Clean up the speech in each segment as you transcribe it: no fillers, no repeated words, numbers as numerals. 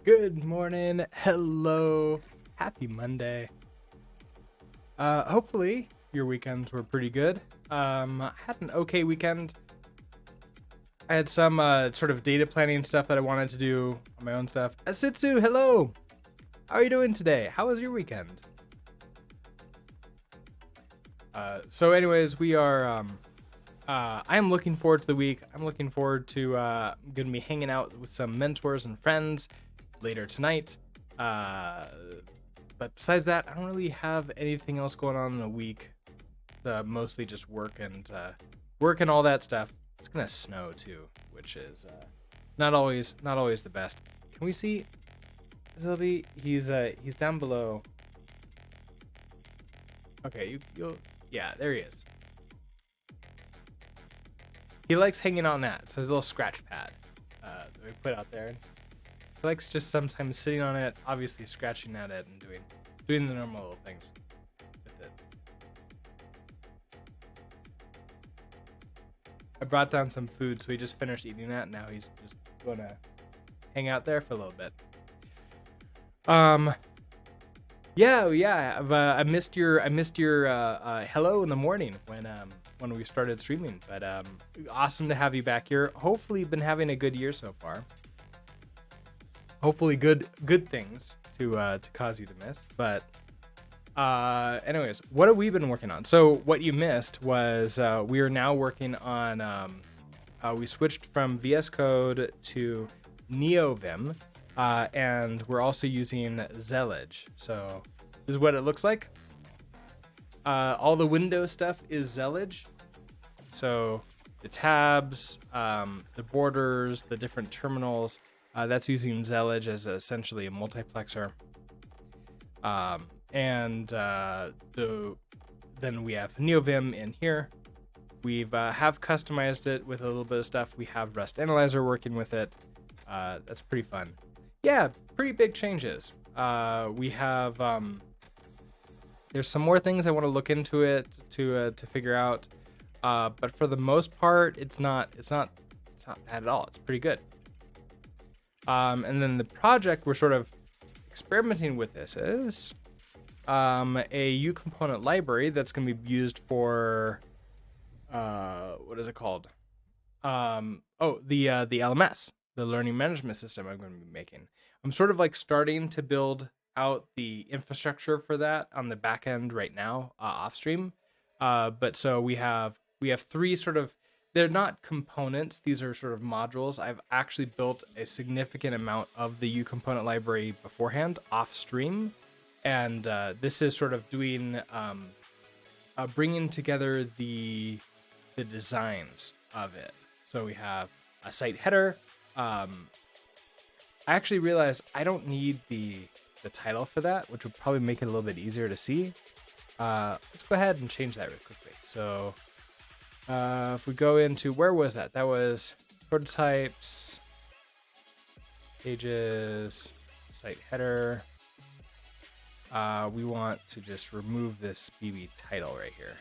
Good morning. Hello. Happy Monday. Hopefully your weekends were pretty good. I had an okay weekend. I had some sort of data planning stuff that I wanted to do on my own stuff. Asitsu, hello. How are you doing today? How was your weekend? So anyways, we are I'm looking forward to the week. I'm looking forward to gonna be hanging out with some mentors and friends later tonight. But besides that, I don't really have anything else going on in the week. Mostly just work and all that stuff. It's gonna snow too, which is not always the best. Can we see Zilby? He's down below. Okay, you'll yeah, there he is. He likes hanging on that. It's his little scratch pad that we put out there. He likes just sometimes sitting on it, obviously scratching at it and doing the normal little things with it. I brought down some food, so he just finished eating that, and now he's just gonna hang out there for a little bit. Yeah. I missed your hello in the morning when we started streaming, but awesome to have you back here. Hopefully, you've been having a good year so far. Hopefully, good things to cause you to miss. But anyways, what have we been working on? So what you missed was we are now working on we switched from VS Code to NeoVim. And we're also using Zellige. So this is what it looks like. All the Windows stuff is Zellige. So the tabs, the borders, the different terminals, that's using Zellige as essentially a multiplexer. Then we have NeoVim in here. We've have customized it with a little bit of stuff. We have Rust Analyzer working with it. That's pretty fun. Yeah, pretty big changes. We have there's some more things I want to look into it to figure out. But for the most part, it's not bad at all. It's pretty good. And then the project we're sort of experimenting with this is a Yew Component Library that's going to be used for what is it called? The LMS. The learning management system I'm going to be making. I'm sort of like starting to build out the infrastructure for that on the back end right now, off stream. But so we have three sort of, they're not components. These are sort of modules. I've actually built a significant amount of the Yew Component Library beforehand off stream. And this is sort of doing, bringing together the designs of it. So we have a site header. I actually realized I don't need the title for that, which would probably make it a little bit easier to see. Let's go ahead and change that real quickly. So if we go into, where was that? That was prototypes, pages, site header. We want to just remove this BB title right here.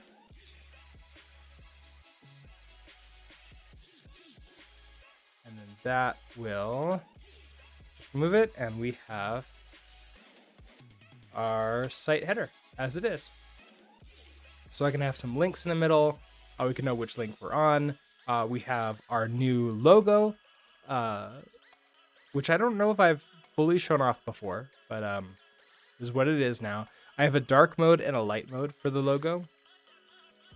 And then that will remove it, and we have our site header as it is. So I can have some links in the middle. We can know which link we're on. We have our new logo, which I don't know if I've fully shown off before, but this is what it is now. I have a dark mode and a light mode for the logo.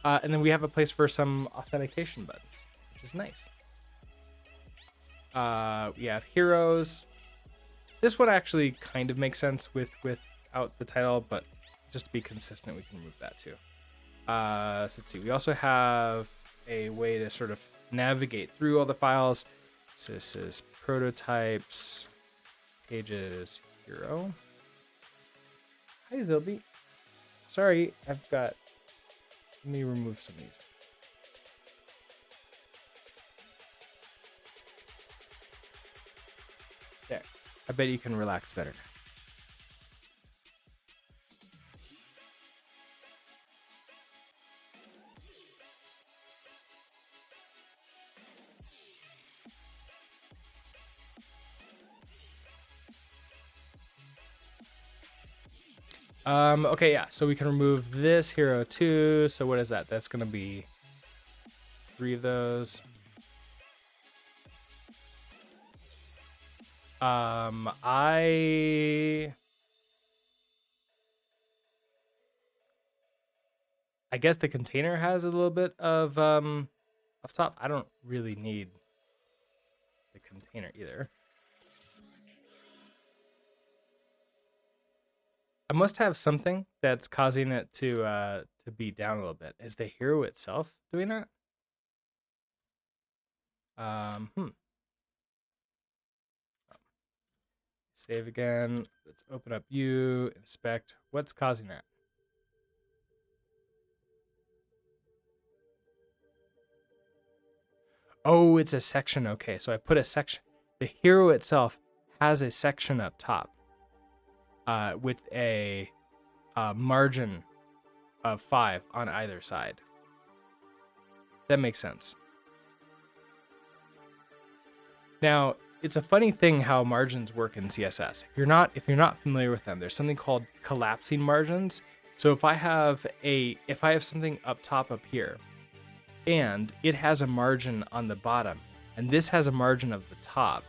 And then we have a place for some authentication buttons, which is nice. We have heroes. This one actually kind of makes sense without the title, but just to be consistent, we can remove that too. So let's see. We also have a way to sort of navigate through all the files. So this is prototypes, pages, hero. Hi, Zilby. Sorry, let me remove some of these. There. I bet you can relax better. Okay, yeah. So we can remove this hero too. So what is that? That's gonna be 3 of those. I guess the container has a little bit of off top. I don't really need the container either. I must have something that's causing it to be down a little bit. Is the hero itself doing that? Hmm. Save again. Let's open up Yew, inspect. What's causing that? Oh, it's a section. Okay, so I put a section. The hero itself has a section up top with a margin of 5 on either side. That makes sense. Now, it's a funny thing how margins work in CSS. If you're not familiar with them, there's something called collapsing margins. So if I have something up top up here, and it has a margin on the bottom, and this has a margin of the top,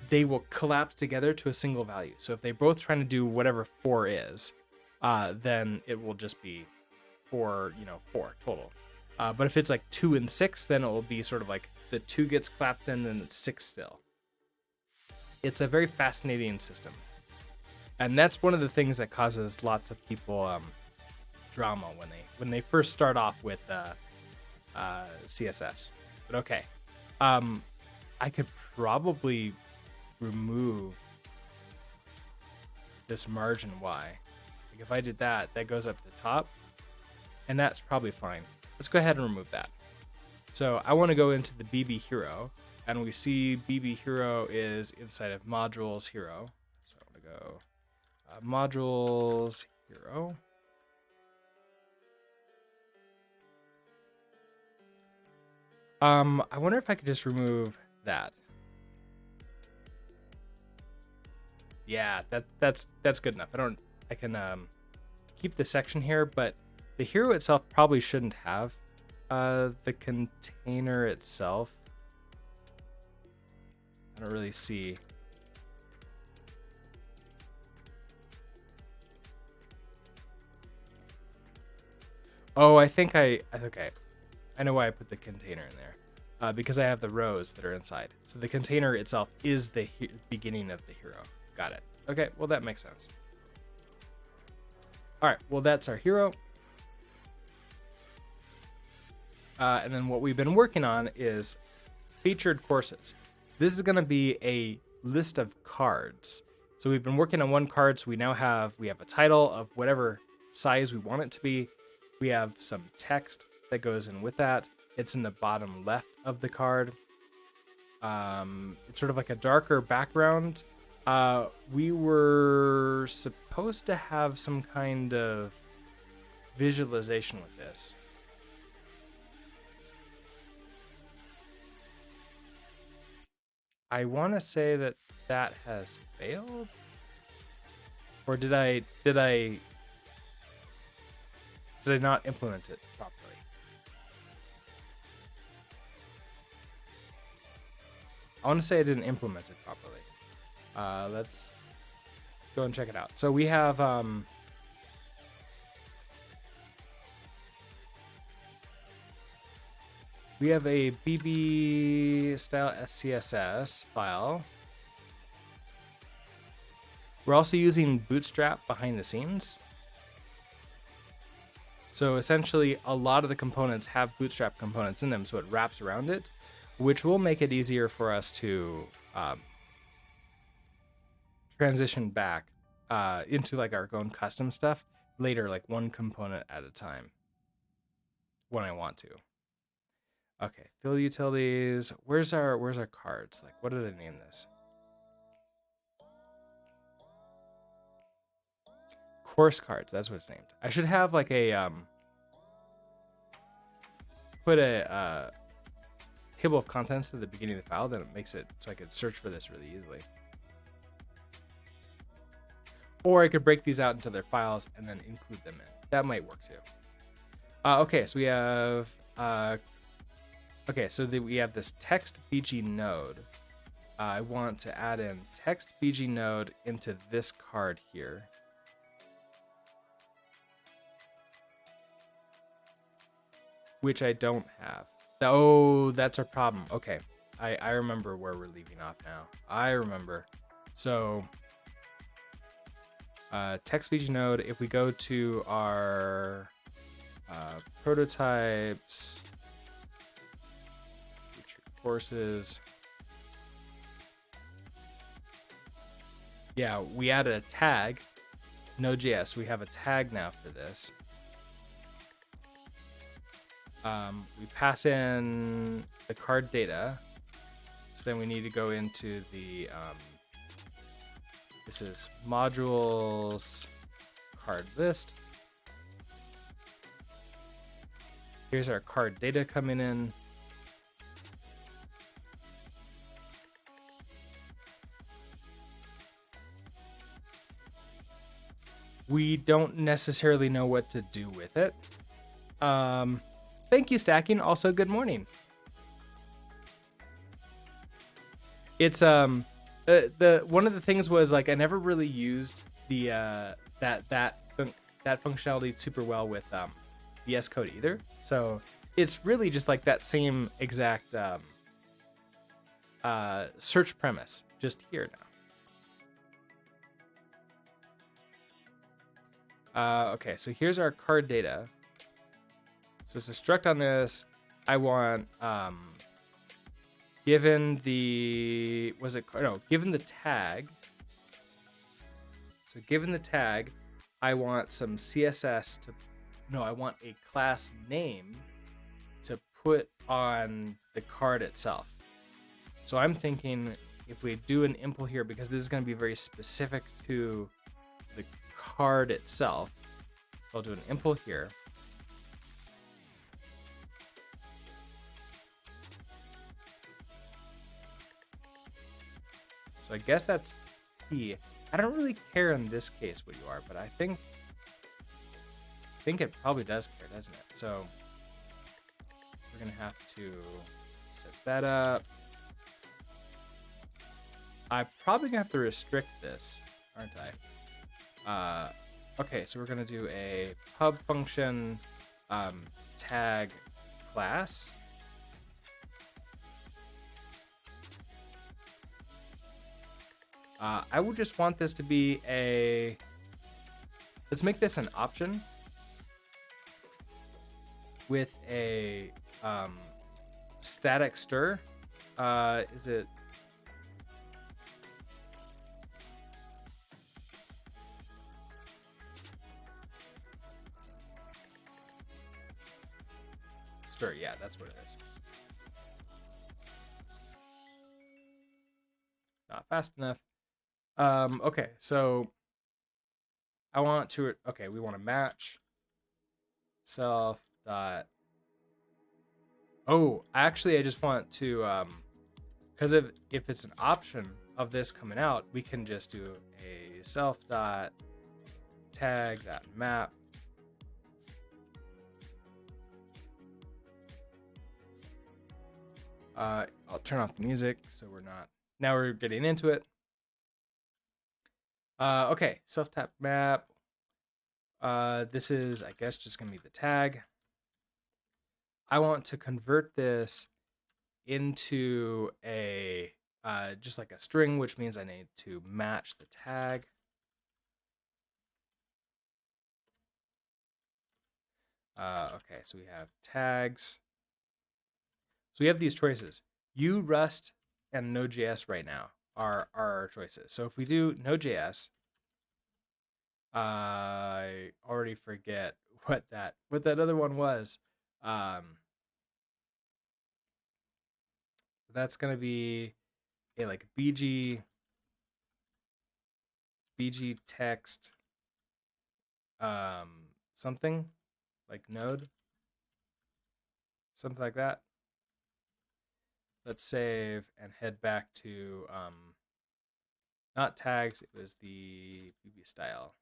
they will collapse together to a single value. So if they're both trying to do whatever 4 is, then it will just be 4 total. But if it's like 2 and 6, then it will be sort of like the 2 gets clapped in and it's 6 still. It's a very fascinating system. And that's one of the things that causes lots of people drama when they first start off with CSS. But okay. I could probably remove this margin Y. Like if I did that, that goes up to the top, and that's probably fine. Let's go ahead and remove that. So I want to go into the BB hero, and we see BB hero is inside of modules hero. So I want to go modules hero. I wonder if I could just remove that. Yeah, that's good enough. I can keep the section here, but the hero itself probably shouldn't have the container itself. I don't really see. Oh, I think okay. I know why I put the container in there. Because I have the rows that are inside. So the container itself is the beginning of the hero. Got it. Okay, well that makes sense. All right, well that's our hero. And then what we've been working on is featured courses. This is going to be a list of cards. So we've been working on one card, so we have a title of whatever size we want it to be. We have some text that goes in with that. It's in the bottom left of the card. It's sort of like a darker background. We were supposed to have some kind of visualization with this. I want to say that has failed, or did I not implement it properly? I want to say I didn't implement it properly. Let's go and check it out. So we have a BB style SCSS file. We're also using Bootstrap behind the scenes. So essentially, a lot of the components have Bootstrap components in them, so it wraps around it, which will make it easier for us to transition back into like our own custom stuff later, like one component at a time when I want to. Okay, fill utilities. Where's our cards? Like, what did I name this? Course cards. That's what it's named. I should have like a put a table of contents at the beginning of the file. Then it makes it so I could search for this really easily. Or I could break these out into their files and then include them in. That might work too. Okay, so we have we have this text BG node. I want to add in text BG node into this card here. Which I don't have. Oh, that's our problem. Okay, I remember where we're leaving off now. I remember. So text BG node, if we go to our prototypes, featured courses. Yeah, we added a tag, Node.js. We have a tag now for this. We pass in the card data. So then we need to go into the, this is modules card list. Here's our card data coming in. We don't necessarily know what to do with it. Thank you, Stacking. Also, good morning. It's the one of the things was like I never really used the that functionality super well with VS Code either. So it's really just like that same exact search premise just here now. Okay, so here's our card data. So it's a struct on this. I want given the given the tag. So given the tag, I want some CSS I want a class name to put on the card itself. So I'm thinking if we do an impl here, because this is going to be very specific to the card itself, I'll do an impl here. So I guess that's T. I don't really care in this case what you are, but I think it probably does care, doesn't it? So we're gonna have to set that up. I'm probably gonna have to restrict this, aren't I? Okay, so we're gonna do a pub function tag class. I would just want this to be a, let's make this an option with a static stir. Is it? Stir, yeah, that's what it is. Not fast enough. Okay, so I want to, okay, we want to match self dot. Oh, actually, I just want to, because if it's an option of this coming out, we can just do a self dot tag dot map. I'll turn off the music so we're not, now we're getting into it. Okay, self tap map. This is, I guess, just gonna be the tag. I want to convert this into a just like a string, which means I need to match the tag. Okay, so we have tags. So we have these choices. Yew, Rust, and Node.js right now are our choices. So if we do Node.js, I already forget what that other one was. That's gonna be a like BG text something like node, something like that. Let's save and head back to Not tags. It was the BB style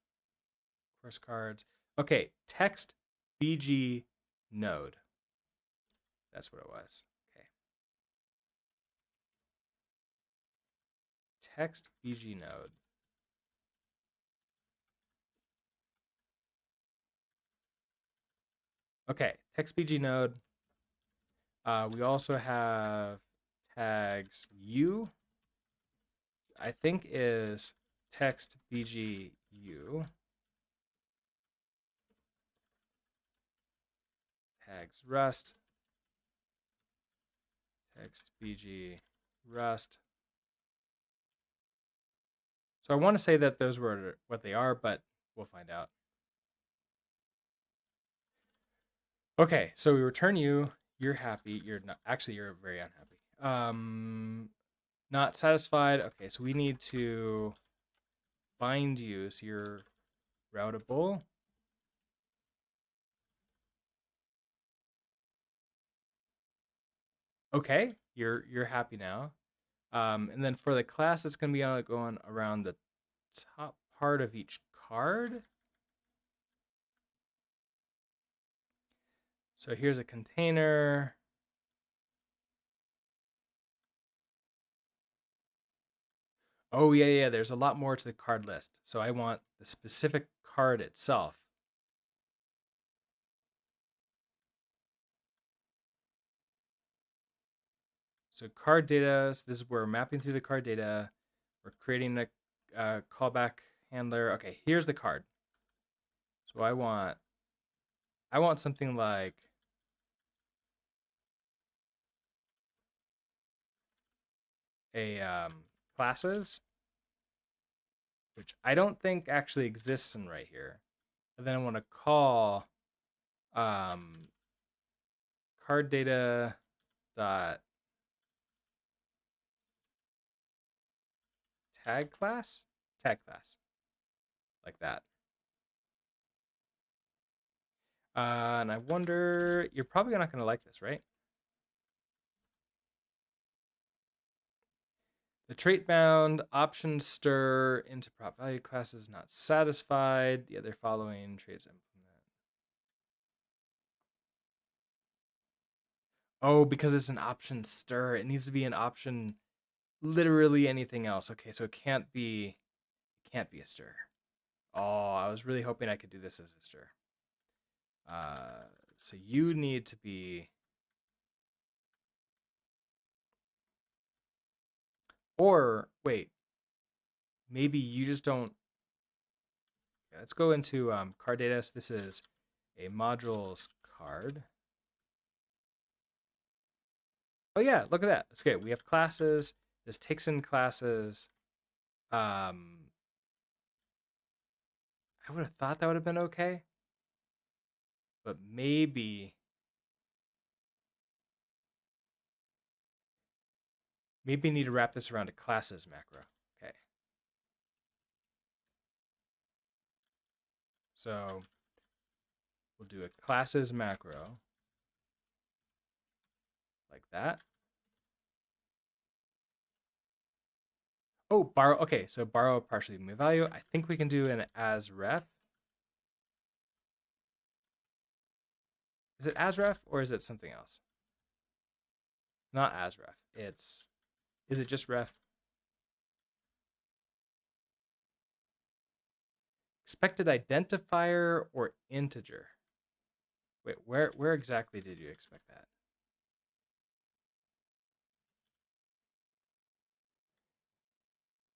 course cards. Okay, text BG node. That's what it was. Okay. Text BG node. Okay, text BG node. We also have tags U. I think is text BG U. Tags Rust. Text BG Rust. So I want to say that those were what they are, but we'll find out. Okay, so we return you. You're happy. You're not actually. You're very unhappy. Not satisfied. Okay, so we need to bind you. So you're routable. Okay, you're happy now. And then for the class, it's gonna be going around the top part of each card. So here's a container. Oh, yeah. There's a lot more to the card list. So I want the specific card itself. So card data, so this is where we're mapping through the card data. We're creating the callback handler. Okay, here's the card. So I want something like a classes, which I don't think actually exists in right here. And then I want to call card data dot tag class, like that. And I wonder, you're probably not going to like this, right? The trait bound option stir into prop value classes not satisfied. The other following traits implement. Oh, because it's an option stir, it needs to be an option. Literally anything else. Okay, so it can't be a stir. Oh, I was really hoping I could do this as a stir. So you need to be, or wait, maybe you just don't. Yeah, let's go into card data. So this is a modules card. Oh yeah, look at that. It's good. We have classes. This takes in classes. I would have thought that would have been okay, but maybe you need to wrap this around a classes macro. Okay. So we'll do a classes macro like that. Oh, borrow. Okay, so borrow partially move value. I think we can do an as ref. Is it as ref or is it something else? Not as ref. Is it just ref? Expected identifier or integer? Wait, where exactly did you expect that?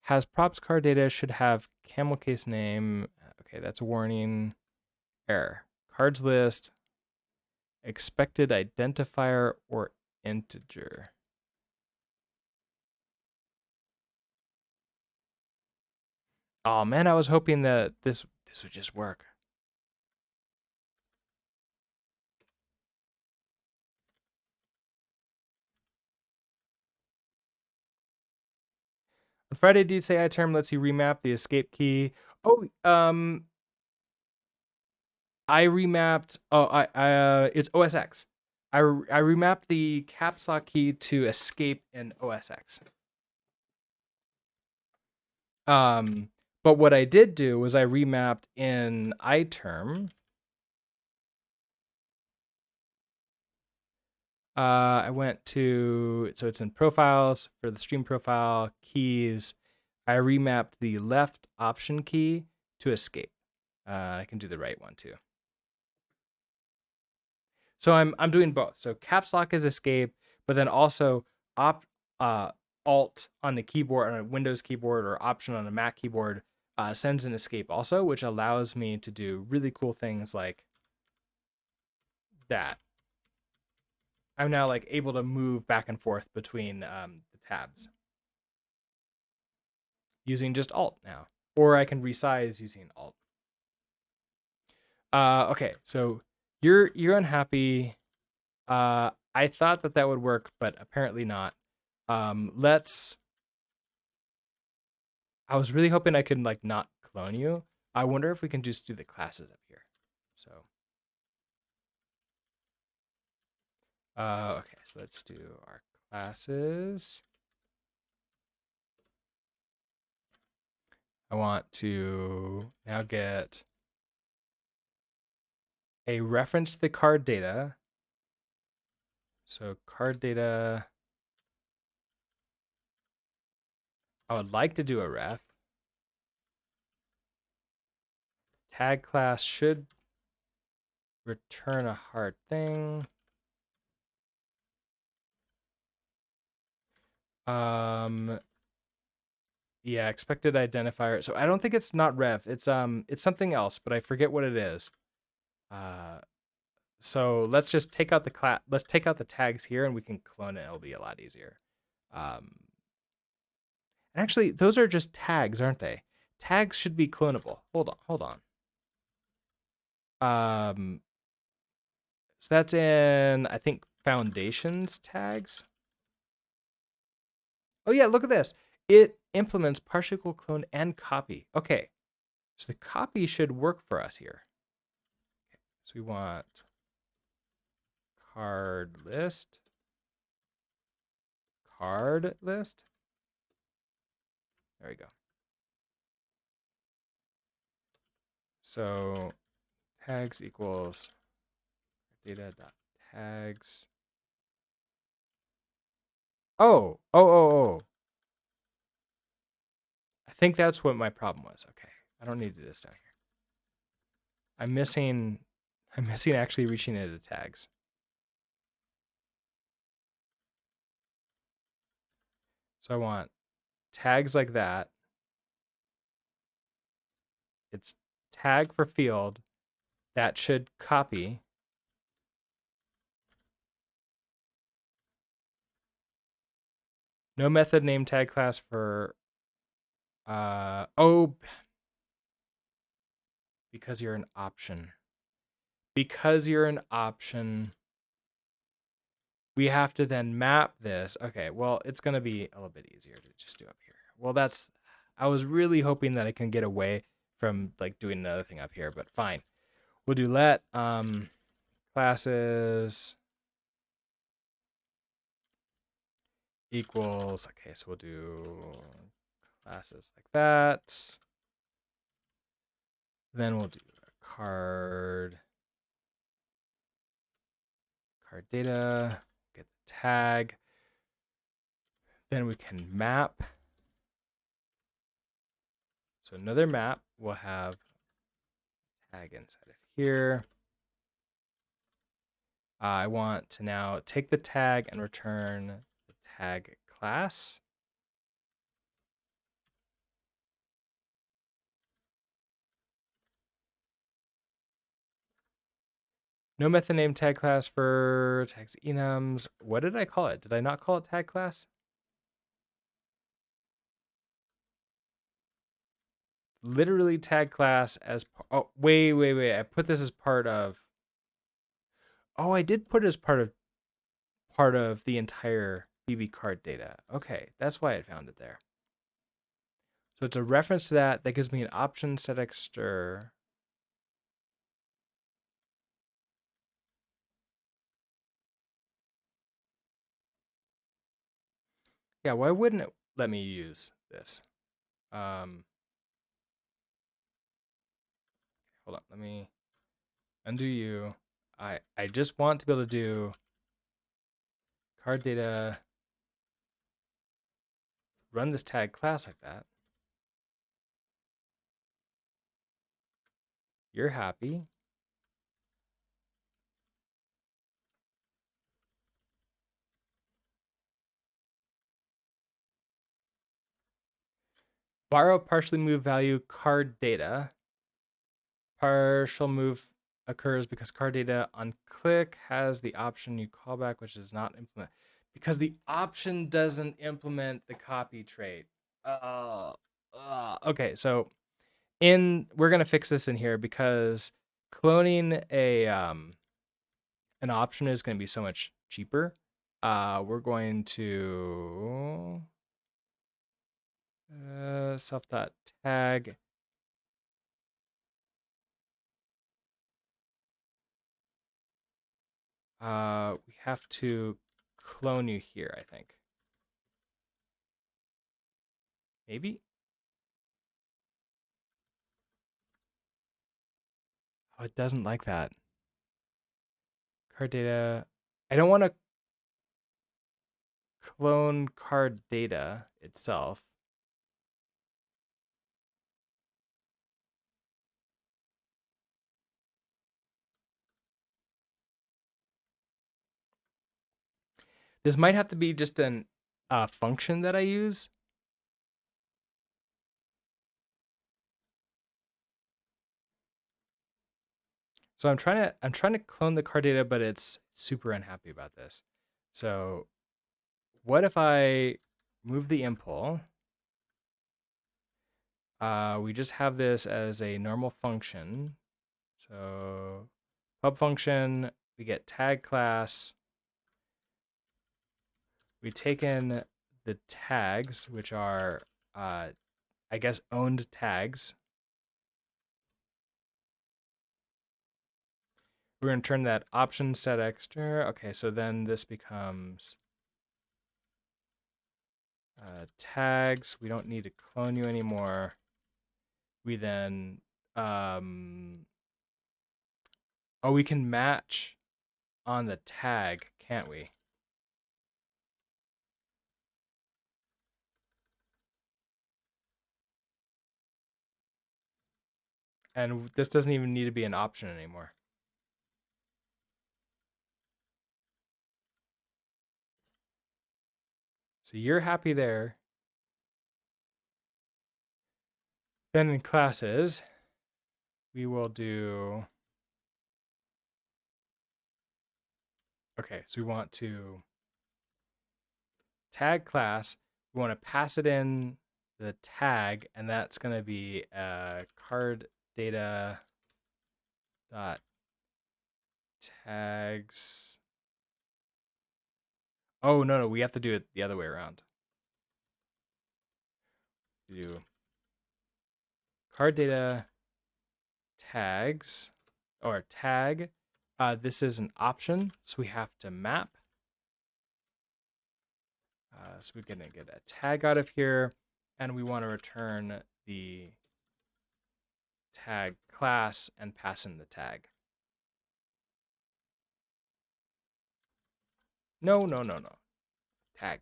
Has props card data should have camel case name. Okay, that's a warning. Error. Cards list. Expected identifier or integer. Oh man, I was hoping that this would just work. On Friday, do you say iTerm lets you remap the escape key? Oh, I remapped. Oh, it's OSX. I remapped the caps lock key to escape in OSX. But what I did do was I remapped in iTerm. I went to, so it's in profiles for the stream profile keys. I remapped the left option key to escape. I can do the right one too. So I'm doing both. So caps lock is escape, but then also alt on the keyboard on a Windows keyboard or option on a Mac keyboard sends an escape also, which allows me to do really cool things like that. I'm now like able to move back and forth between the tabs using just alt now, or I can resize using alt. Okay, so you're unhappy. I thought that would work, but apparently not. Let's. I was really hoping I could like not clone you. I wonder if we can just do the classes up here. So, okay, so let's do our classes. I want to now get a reference to the card data. So card data, I would like to do a ref. Tag class should return a hard thing. Yeah, expected identifier. So I don't think it's not ref. It's something else, but I forget what it is. So let's just take out the class. Let's take out the tags here, and we can clone it. It'll be a lot easier. And actually, those are just tags, aren't they? Tags should be clonable. Hold on. So that's in I think foundations tags. Oh yeah, look at this. It implements partial clone and copy. Okay, so the copy should work for us here. Okay, so we want card list. There we go. So tags equals data.tags. Oh. I think that's what my problem was. Okay. I don't need to do this down here. I'm missing actually reaching into tags. So I want tags like that. It's tag for field that should copy. No method name tag class for because you're an option. Because you're an option, we have to then map this. Okay, well, it's going to be a little bit easier to just do up here. Well, I was really hoping that I can get away from like doing another thing up here, but fine. We'll do let classes equals, okay, so we'll do classes like that. Then we'll do a card data, get the tag. Then we can map. So another map will have tag inside of here. I want to now take the tag and return the tag class. No method name tag class for tags enums. What did I call it? Did I not call it tag class? Literally tag class as, oh, wait. I put this as part of, oh, I did put it as part of the entire BB card data. Okay, that's why I found it there. So it's a reference to that. That gives me an option static stir. Yeah, why wouldn't it let me use this? Hold on, let me undo you. I just want to be able to do card data, run this tag class like that. You're happy. Borrow partially move value card data. Partial move occurs because card data on click has the option you call back, which does not implement because the option doesn't implement the copy trait. Okay, so we're gonna fix this in here because cloning an option is gonna be so much cheaper. We're going to self.tag. We have to clone you here, I think. Maybe? Oh, it doesn't like that. Card data. I don't want to clone card data itself. This might have to be just an function that I use. So I'm trying to clone the card data, but it's super unhappy about this. So what if I move the impl? We just have this as a normal function. So pub function, we get tag class. We take in the tags, which are, I guess, owned tags. We're going to turn that option set extra. Okay, so then this becomes tags. We don't need to clone you anymore. We then, we can match on the tag, can't we? And this doesn't even need to be an option anymore. So you're happy there. Then in classes, we will do, okay, so we want to tag class. We want to pass it in the tag, and that's going to be card data dot tags. Oh no, we have to do it the other way around. Do card data tags or tag. This is an option, so we have to map. So we're going to get a tag out of here, and we want to return the tag class and pass in the tag. No. Tag.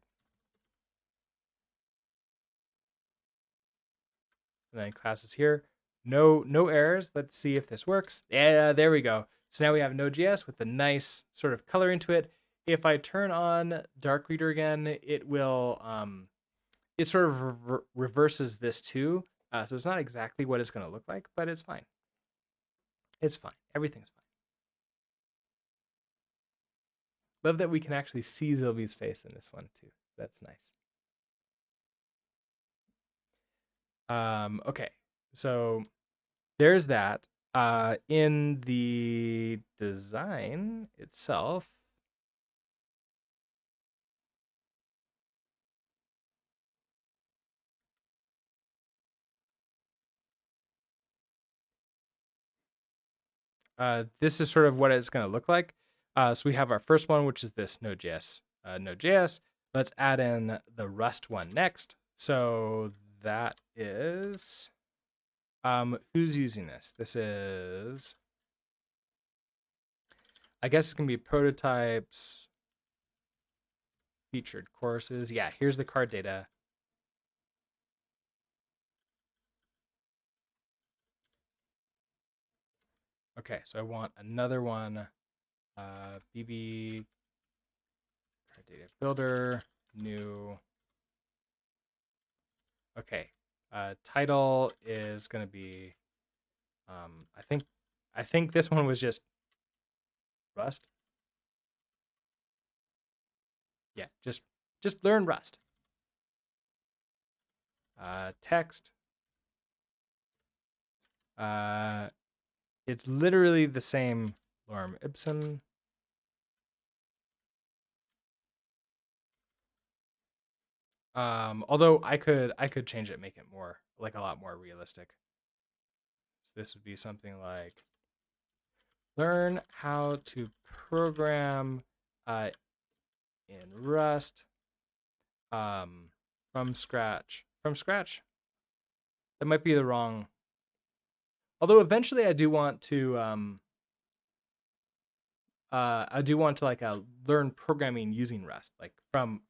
And then class is here. No errors. Let's see if this works. Yeah, there we go. So now we have Node.js with a nice sort of color into it. If I turn on Dark Reader again, it will, it sort of reverses this too. So it's not exactly what it's going to look like, but it's fine. It's fine. Everything's fine. Love that we can actually see Zilby's face in this one too. That's nice. Okay, so there's that. In the design itself, this is sort of what it's going to look like. So we have our first one, which is this Node.js. Node.js. Let's add in the Rust one next. So that is, who's using this? This is, I guess it's gonna be prototypes, featured courses. Yeah, here's the card data. Okay, so I want another one. BB card data builder, new. Okay, title is gonna be. I think this one was just Rust. Yeah, just learn Rust. Text. It's literally the same lorem ipsum. Although I could change it, make it more like a lot more realistic. So this would be something like learn how to program in Rust from scratch. From scratch. That might be the wrong. Although eventually I do want to like learn programming using Rust, like from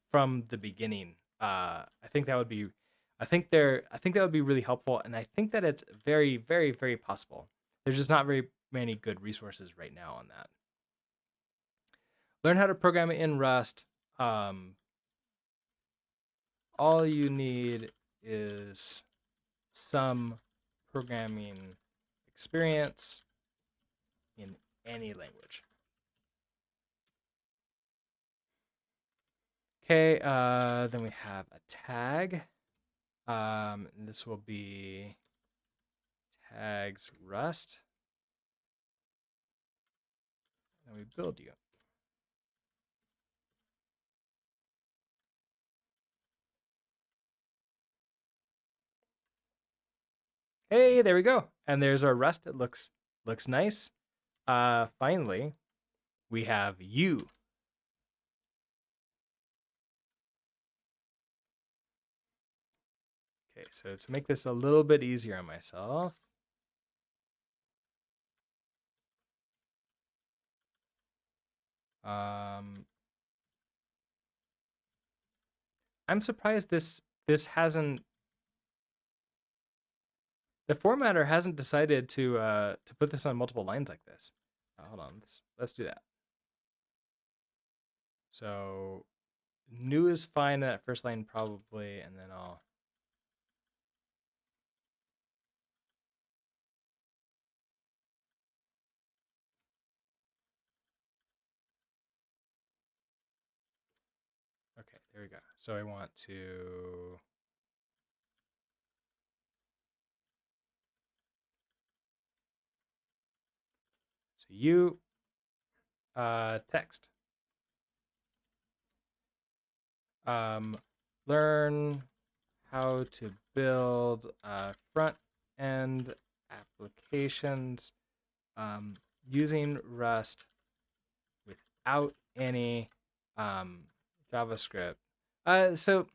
the beginning. I think that would be, I think that would be really helpful, and I think that it's very, very, very possible. There's just not very many good resources right now on that. Learn how to program in Rust. All you need is some programming experience in any language. Okay, then we have a tag. This will be tags Rust. And we build you. Hey, there we go. And there's our Rust. It looks nice. Finally, we have Yew. Okay, so to make this a little bit easier on myself, I'm surprised this hasn't, the formatter hasn't decided to put this on multiple lines like this. Hold on, let's do that. So new is fine at first line probably, and then I'll. Okay, there we go. So I want to. So you text. Learn how to build front end applications using Rust without any JavaScript. So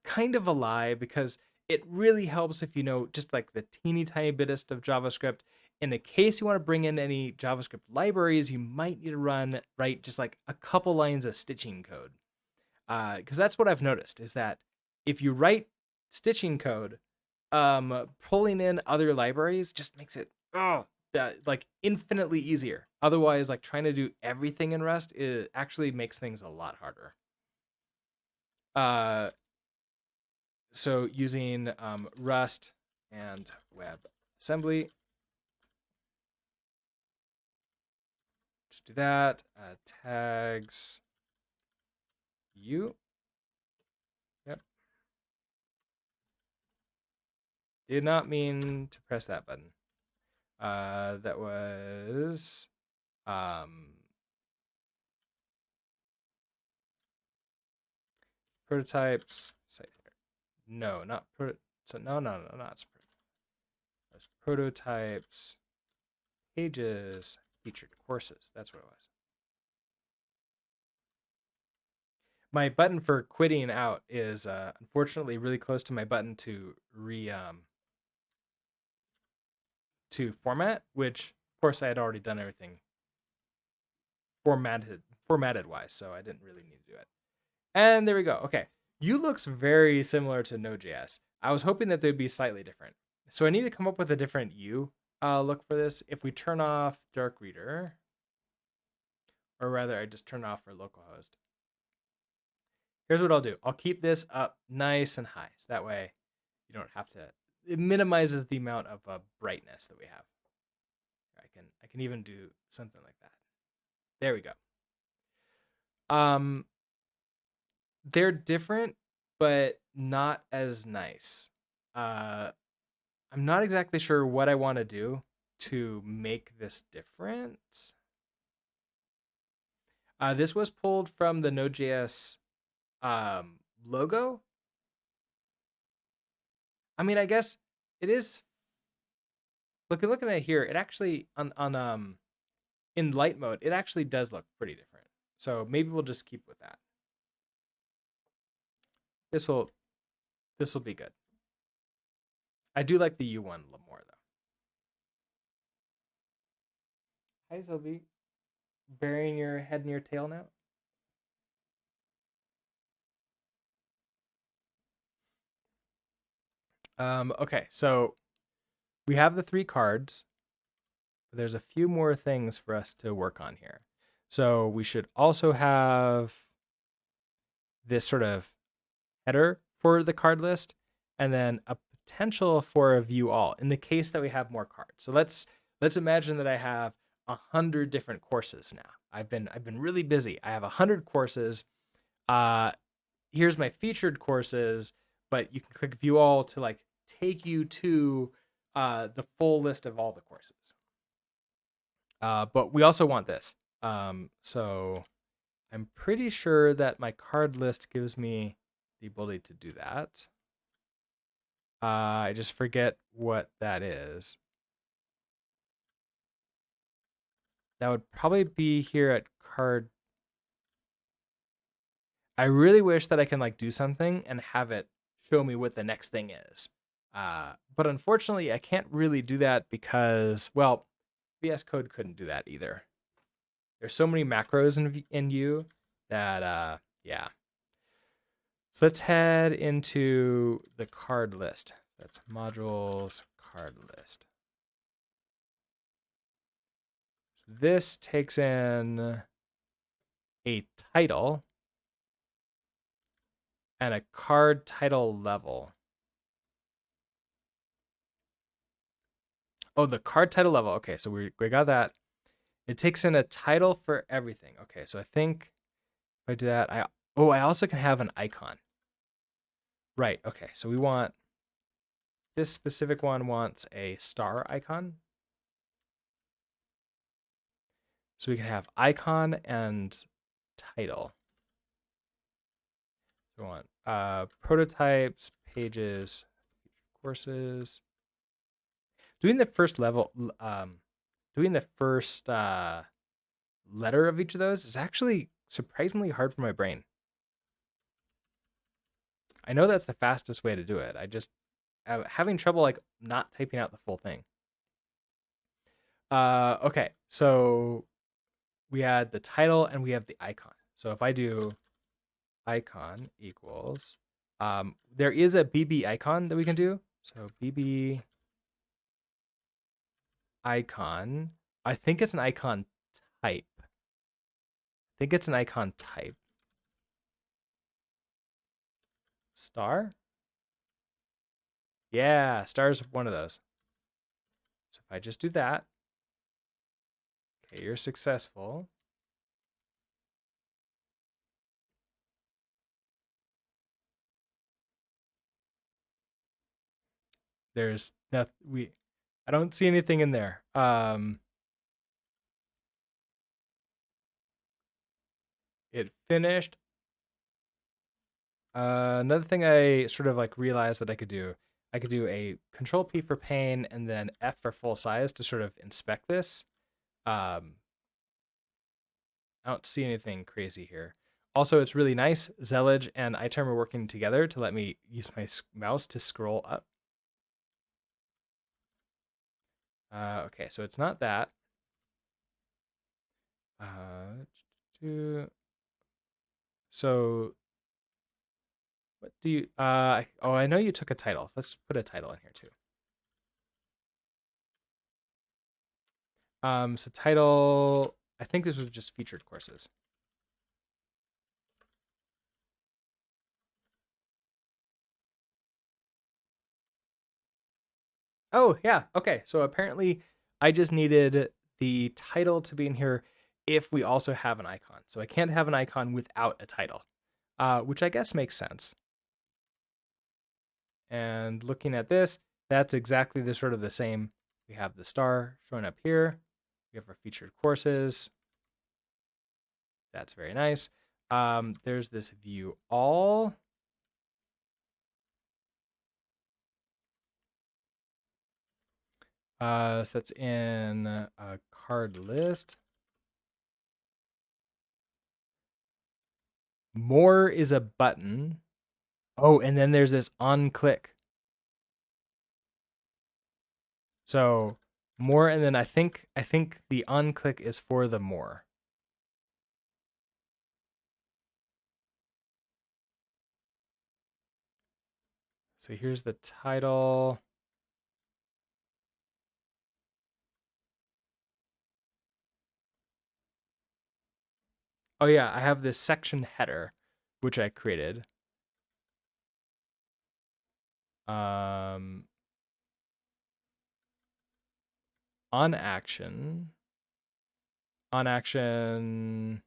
kind of a lie, because it really helps if you know just like the teeny tiny bitest of JavaScript. In the case you want to bring in any JavaScript libraries, you might need to write just like a couple lines of stitching code. Because that's what I've noticed, is that if you write stitching code, pulling in other libraries just makes it like infinitely easier. Otherwise, like trying to do everything in Rust, it actually makes things a lot harder. So using Rust and WebAssembly, just do that. Tags you. Yep. Did not mean to press that button. That was prototypes. Site header. No, not pro. So no, not that's prototypes, pages, featured courses. That's what it was. my button for quitting out is unfortunately really close to my button to format, which of course I had already done everything formatted wise, so I didn't really need to do it. And there we go. Okay. Yew looks very similar to Node.js. I was hoping that they'd be slightly different. So I need to come up with a different Yew look for this. If we turn off Dark Reader, or rather I just turn off our localhost. Here's what I'll do. I'll keep this up nice and high. So that way you don't have to, it minimizes the amount of brightness that we have. I can even do something like that. There we go. They're different, but not as nice. I'm not exactly sure what I want to do to make this different. This was pulled from the Node.js logo. I mean, I guess it is. Looking at it here, it actually on in light mode, it actually does look pretty different. So maybe we'll just keep with that. This will be good. I do like the Yew one a little more though. Hi Sylvie, burying your head in your tail now. Okay, so we have the 3 cards. But there's a few more things for us to work on here. So we should also have this sort of header for the card list, and then a potential for a view all in the case that we have more cards. So let's imagine that I have 100 different courses now. I've been really busy. I have 100 courses. Here's my featured courses, but you can click view all to like take you to the full list of all the courses. But we also want this. So I'm pretty sure that my card list gives me the ability to do that. I just forget what that is. That would probably be here at card. I really wish that I can like do something and have it show me what the next thing is. But unfortunately, I can't really do that because, well, VS Code couldn't do that either. There's so many macros in Yew that, yeah. So let's head into the card list. That's modules card list. So this takes in a title and a card title level. Oh, the card title level. Okay, so we got that. It takes in a title for everything. Okay, so I think if I do that, I also can have an icon. Right, okay, so we want, this specific one wants a star icon. So we can have icon and title. So we want prototypes, pages, courses. Doing the first level, doing the first letter of each of those is actually surprisingly hard for my brain. I know that's the fastest way to do it. I just having trouble like not typing out the full thing. Okay, so we had the title and we have the icon. So if I do icon equals, there is a BB icon that we can do. So BB icon, I think it's an icon type. I think it's an icon type. Star? Yeah, star's one of those. So if I just do that, okay, you're successful. There's nothing, I don't see anything in there. It finished. Another thing I sort of like realized that I could do a Control P for pane and then F for full size to sort of inspect this. I don't see anything crazy here. Also, it's really nice. Zellage and iTerm are working together to let me use my mouse to scroll up. Okay, so it's not that. So what do you? Oh, I know you took a title. Let's put a title in here too. So title. I think this was just featured courses. Oh, yeah. Okay. So apparently I just needed the title to be in here if we also have an icon. So I can't have an icon without a title, which I guess makes sense. And looking at this, that's exactly the sort of the same. We have the star showing up here. We have our featured courses. That's very nice. There's this view all. So that's in a card list. More is a button. Oh, and then there's this on click. So more, and then I think the on click is for the more. So here's the title. Oh yeah, I have this section header, which I created. Um, on action, on action,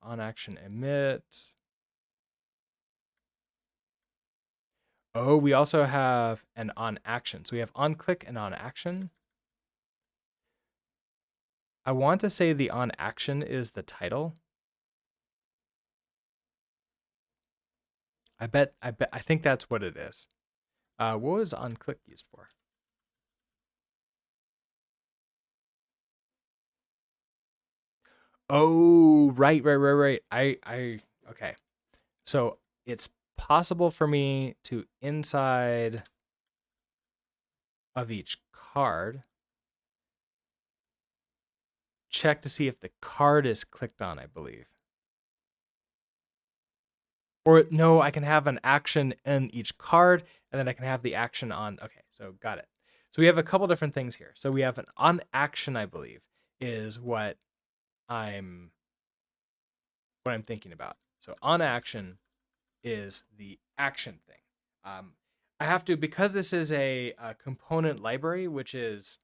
on action emit. Oh, we also have an on action. So we have on click and on action. I want to say the on action is the title. I think that's what it is. What was on click used for? Oh, right. Okay. So it's possible for me to inside of each card check to see if the card is clicked on, I believe. Or no, I can have an action in each card, and then I can have the action on. Okay, so got it. So we have a couple different things here. So we have an on action, I believe, is I'm what I'm thinking about. So on action is the action thing. I have to, because this is a component library, which is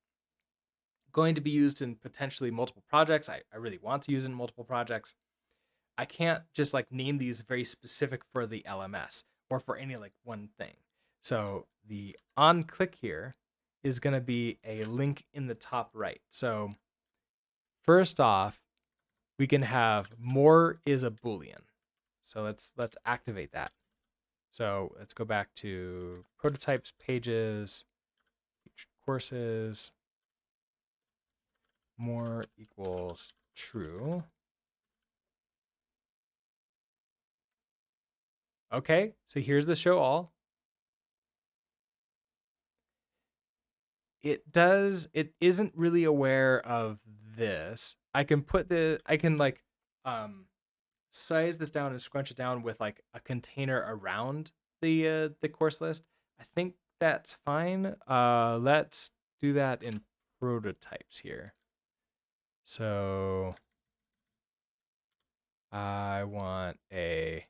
going to be used in potentially multiple projects. I really want to use it in multiple projects. I can't just like name these very specific for the LMS or for any like one thing. So the on click here is going to be a link in the top right. So first off, we can have more is a boolean. So let's activate that. So let's go back to prototypes, pages, courses. More equals true. Okay, so here's the show all. It isn't really aware of this. I can like size this down and scrunch it down with like a container around the course list. I think that's fine. Let's do that in prototypes here. So I want a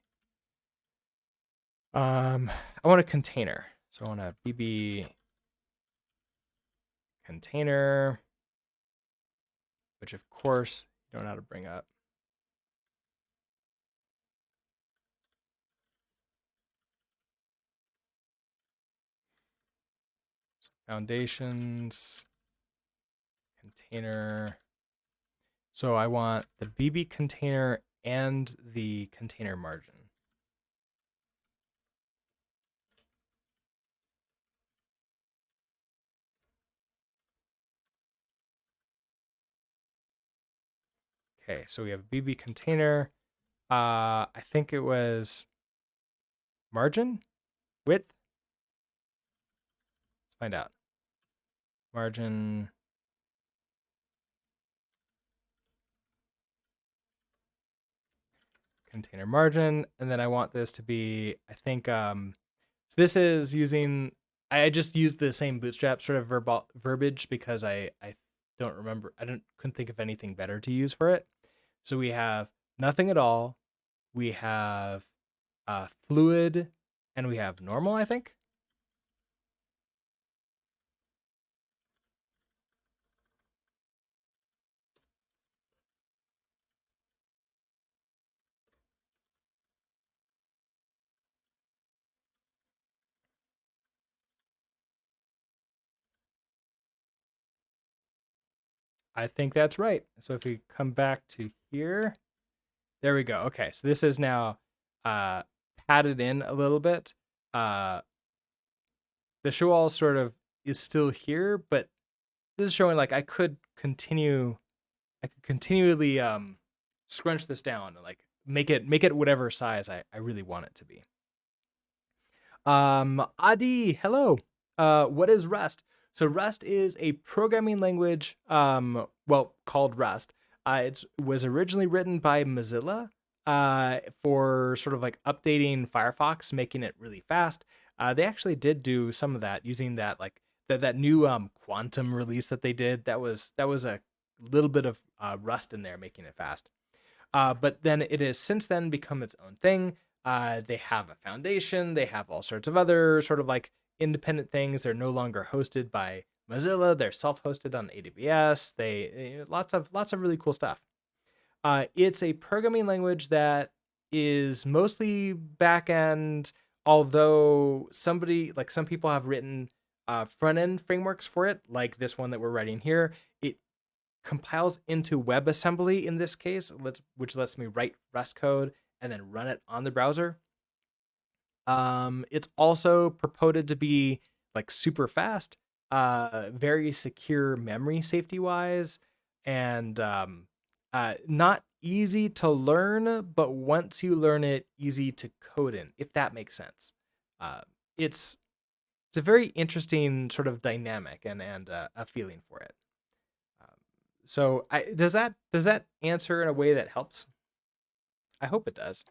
container. So I want a BB container, which of course you don't know how to bring up. So foundations, container. So I want the BB container and the container margin. Okay, so we have BB container. I think it was margin, width. Let's find out. Margin. Container margin, and then I want this to be, I think, so this is using, I just used the same Bootstrap sort of verbiage because I don't remember, couldn't think of anything better to use for it. So we have nothing at all, we have fluid, and we have normal, I think. I think that's right. So if we come back to here, there we go. Okay, so this is now padded in a little bit. The show all sort of is still here, but this is showing like I could continually scrunch this down and like make it whatever size I really want it to be. Adi, hello. What is Rust? So Rust is a programming language, well, called Rust. It was originally written by Mozilla for sort of like updating Firefox, making it really fast. They actually did do some of that using that like that new quantum release that they did. That was a little bit of Rust in there, making it fast. But then it has since then become its own thing. They have a foundation. They have all sorts of other sort of like independent things. They're no longer hosted by Mozilla. They're self-hosted on AWS. They lots of really cool stuff. It's a programming language that is mostly back end, although some people have written front end frameworks for it, like this one that we're writing here. It compiles into WebAssembly in this case, which lets me write Rust code and then run it on the browser. It's also purported to be like super fast, very secure memory safety wise, and not easy to learn, but once you learn it, easy to code in, if that makes sense. Uh, it's it's a very interesting sort of dynamic and a feeling for it. So does that answer in a way that helps? I hope it does.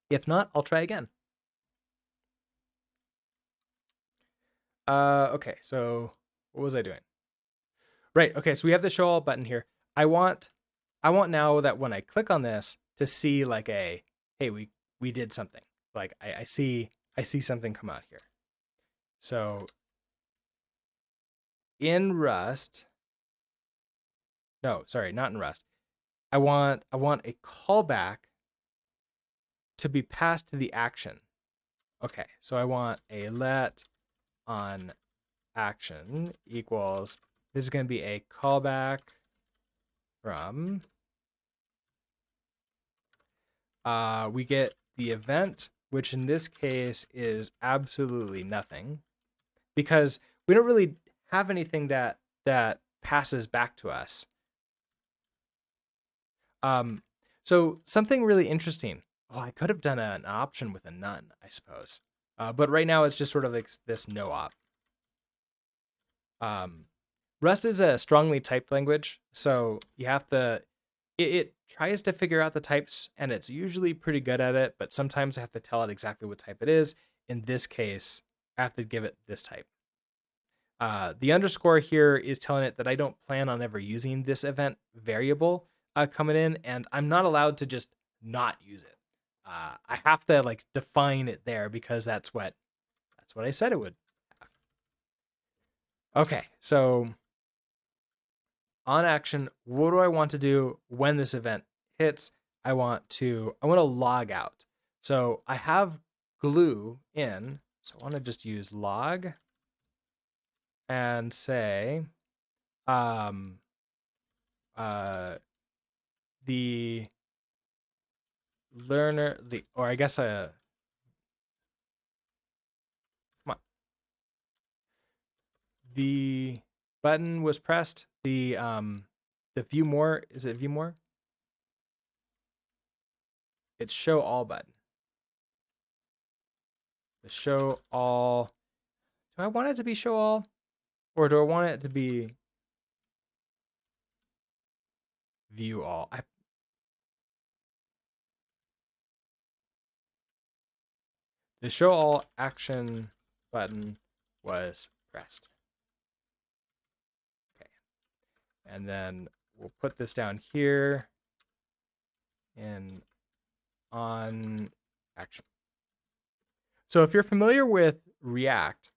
If not, I'll try again. Okay, so what was I doing? Right. Okay, so we have the show all button here. I want I want now that when I click on this to see like a hey, we did something. Like I see something come out here. So in Rust, no, sorry, not in Rust. I want a callback to be passed to the action. Okay, so I want a let on action equals, this is going to be a callback from, we get the event, which in this case is absolutely nothing because we don't really have anything that passes back to us. So something really interesting. Oh, I could have done an option with a none, I suppose. But right now it's just sort of like this no op. Um, Rust is a strongly typed language, so you have to. It tries to figure out the types, and it's usually pretty good at it. But sometimes I have to tell it exactly what type it is. In this case, I have to give it this type. The underscore here is telling it that I don't plan on ever using this event variable coming in, and I'm not allowed to just not use it. I have to like define it there because that's what I said it would have. Okay, so on action, what do I want to do when this event hits? I want to log out. So I have glue in, so I want to just use log and say um the learner the or I guess come on, the button was pressed the view more, is it view more? It's show all button. The show all. Do I want it to be show all? Or do I want it to be view all? The show all action button was pressed. Okay. And then we'll put this down here in on action. So if you're familiar with React,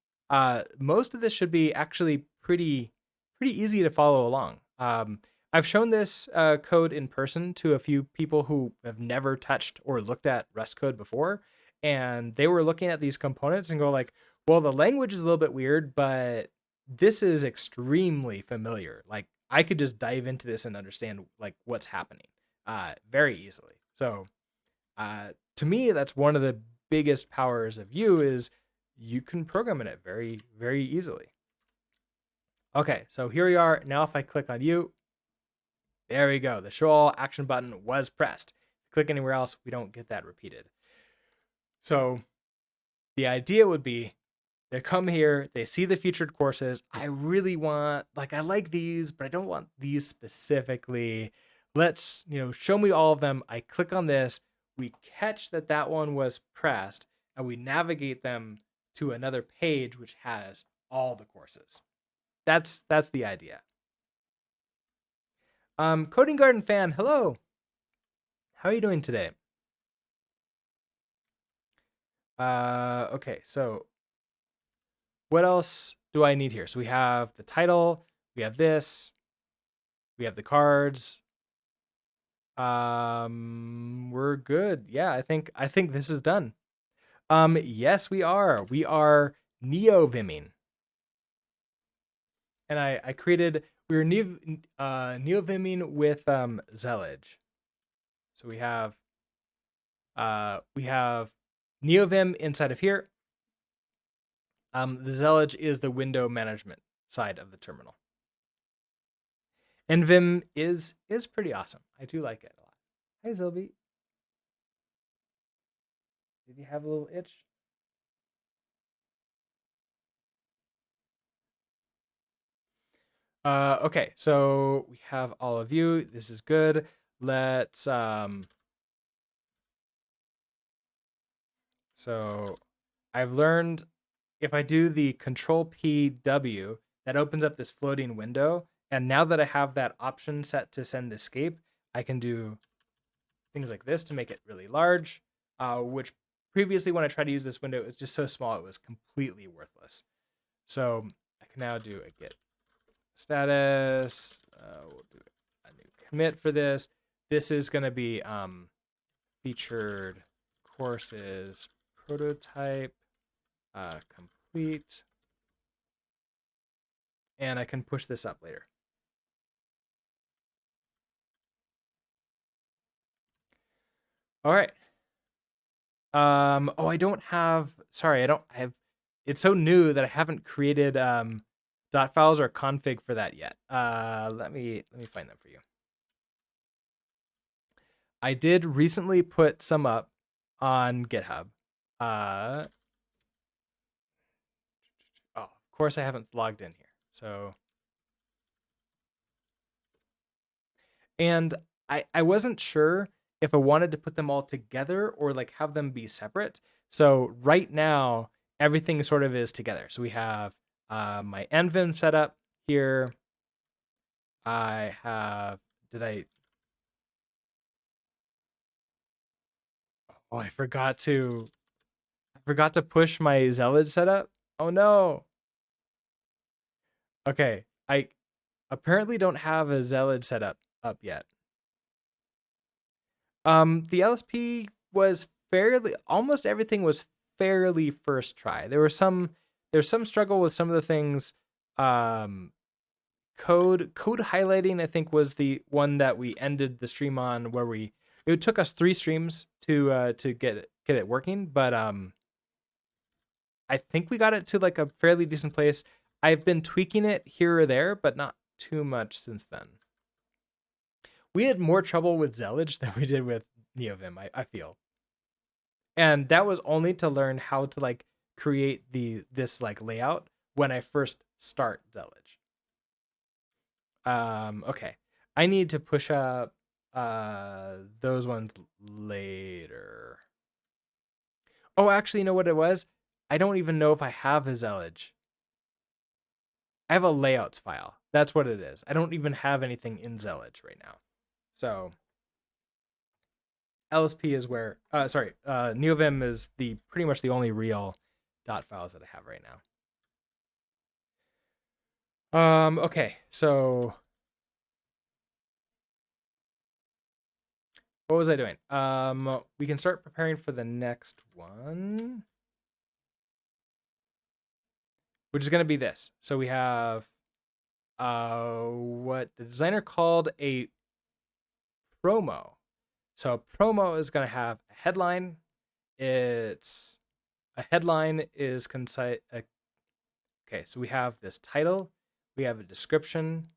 most of this should be actually pretty easy to follow along. I've shown this code in person to a few people who have never touched or looked at Rust code before, and they were looking at these components and go like, well, the language is a little bit weird, but this is extremely familiar. Like I could just dive into this and understand like what's happening very easily. So to me, that's one of the biggest powers of Yew is you can program in it very, very easily. Okay, so here we are. Now if I click on Yew, there we go. The show all action button was pressed. Click anywhere else, we don't get that repeated. So the idea would be they come here, they see the featured courses. I really want, like, I like these, but I don't want these specifically. Let's, show me all of them. I click on this. We catch that one was pressed, and we navigate them to another page which has all the courses. That's the idea. Coding Garden fan, hello. How are you doing today? Okay, so what else do I need here? So we have the title, we have this, we have the cards. We're good. Yeah, I think this is done. Yes, we are. We are neo-vimming. And I created, we were neo-vimming with Zellage. So we have NeoVim inside of here. The Zellage is the window management side of the terminal. And Vim is pretty awesome. I do like it a lot. Hi, Zilby. Did you have a little itch? Okay, so we have all of you. This is good. Let's so I've learned if I do the Control P W, that opens up this floating window. And now that I have that option set to send escape, I can do things like this to make it really large, which previously when I tried to use this window, it was just so small, it was completely worthless. So I can now do a git status. We'll do a new commit for this. This is going to be featured courses prototype complete. And I can push this up later. All right. Oh, I don't have, sorry, I have, it's so new that I haven't created dot files or config for that yet. Let me find them for you. I did recently put some up on GitHub. Oh, of course I haven't logged in here. So, and I wasn't sure if I wanted to put them all together or like have them be separate. So right now, everything sort of is together. So we have my nvim set up here. I have, oh, I forgot to push my Zellage setup. Oh no. Okay, I apparently don't have a Zellage setup up yet. The LSP was almost everything was fairly first try. There's some struggle with some of the things. Code highlighting, I think, was the one that we ended the stream on, where it took us 3 streams to get it working, but I think we got it to like a fairly decent place. I've been tweaking it here or there, but not too much since then. We had more trouble with Zellage than we did with NeoVim, I feel. And that was only to learn how to like create this like layout when I first start Zellage. Okay. I need to push up those ones later. Oh, actually, you know what it was? I don't even know if I have a Zellage. I have a layouts file. That's what it is. I don't even have anything in Zellage right now. So LSP is where NeoVim is the pretty much the only real dot files that I have right now. Okay, so what was I doing? We can start preparing for the next one, which is going to be this. So we have what the designer called a promo. So a promo is going to have a headline. It's a headline is concise. Okay, so we have this title, we have a description,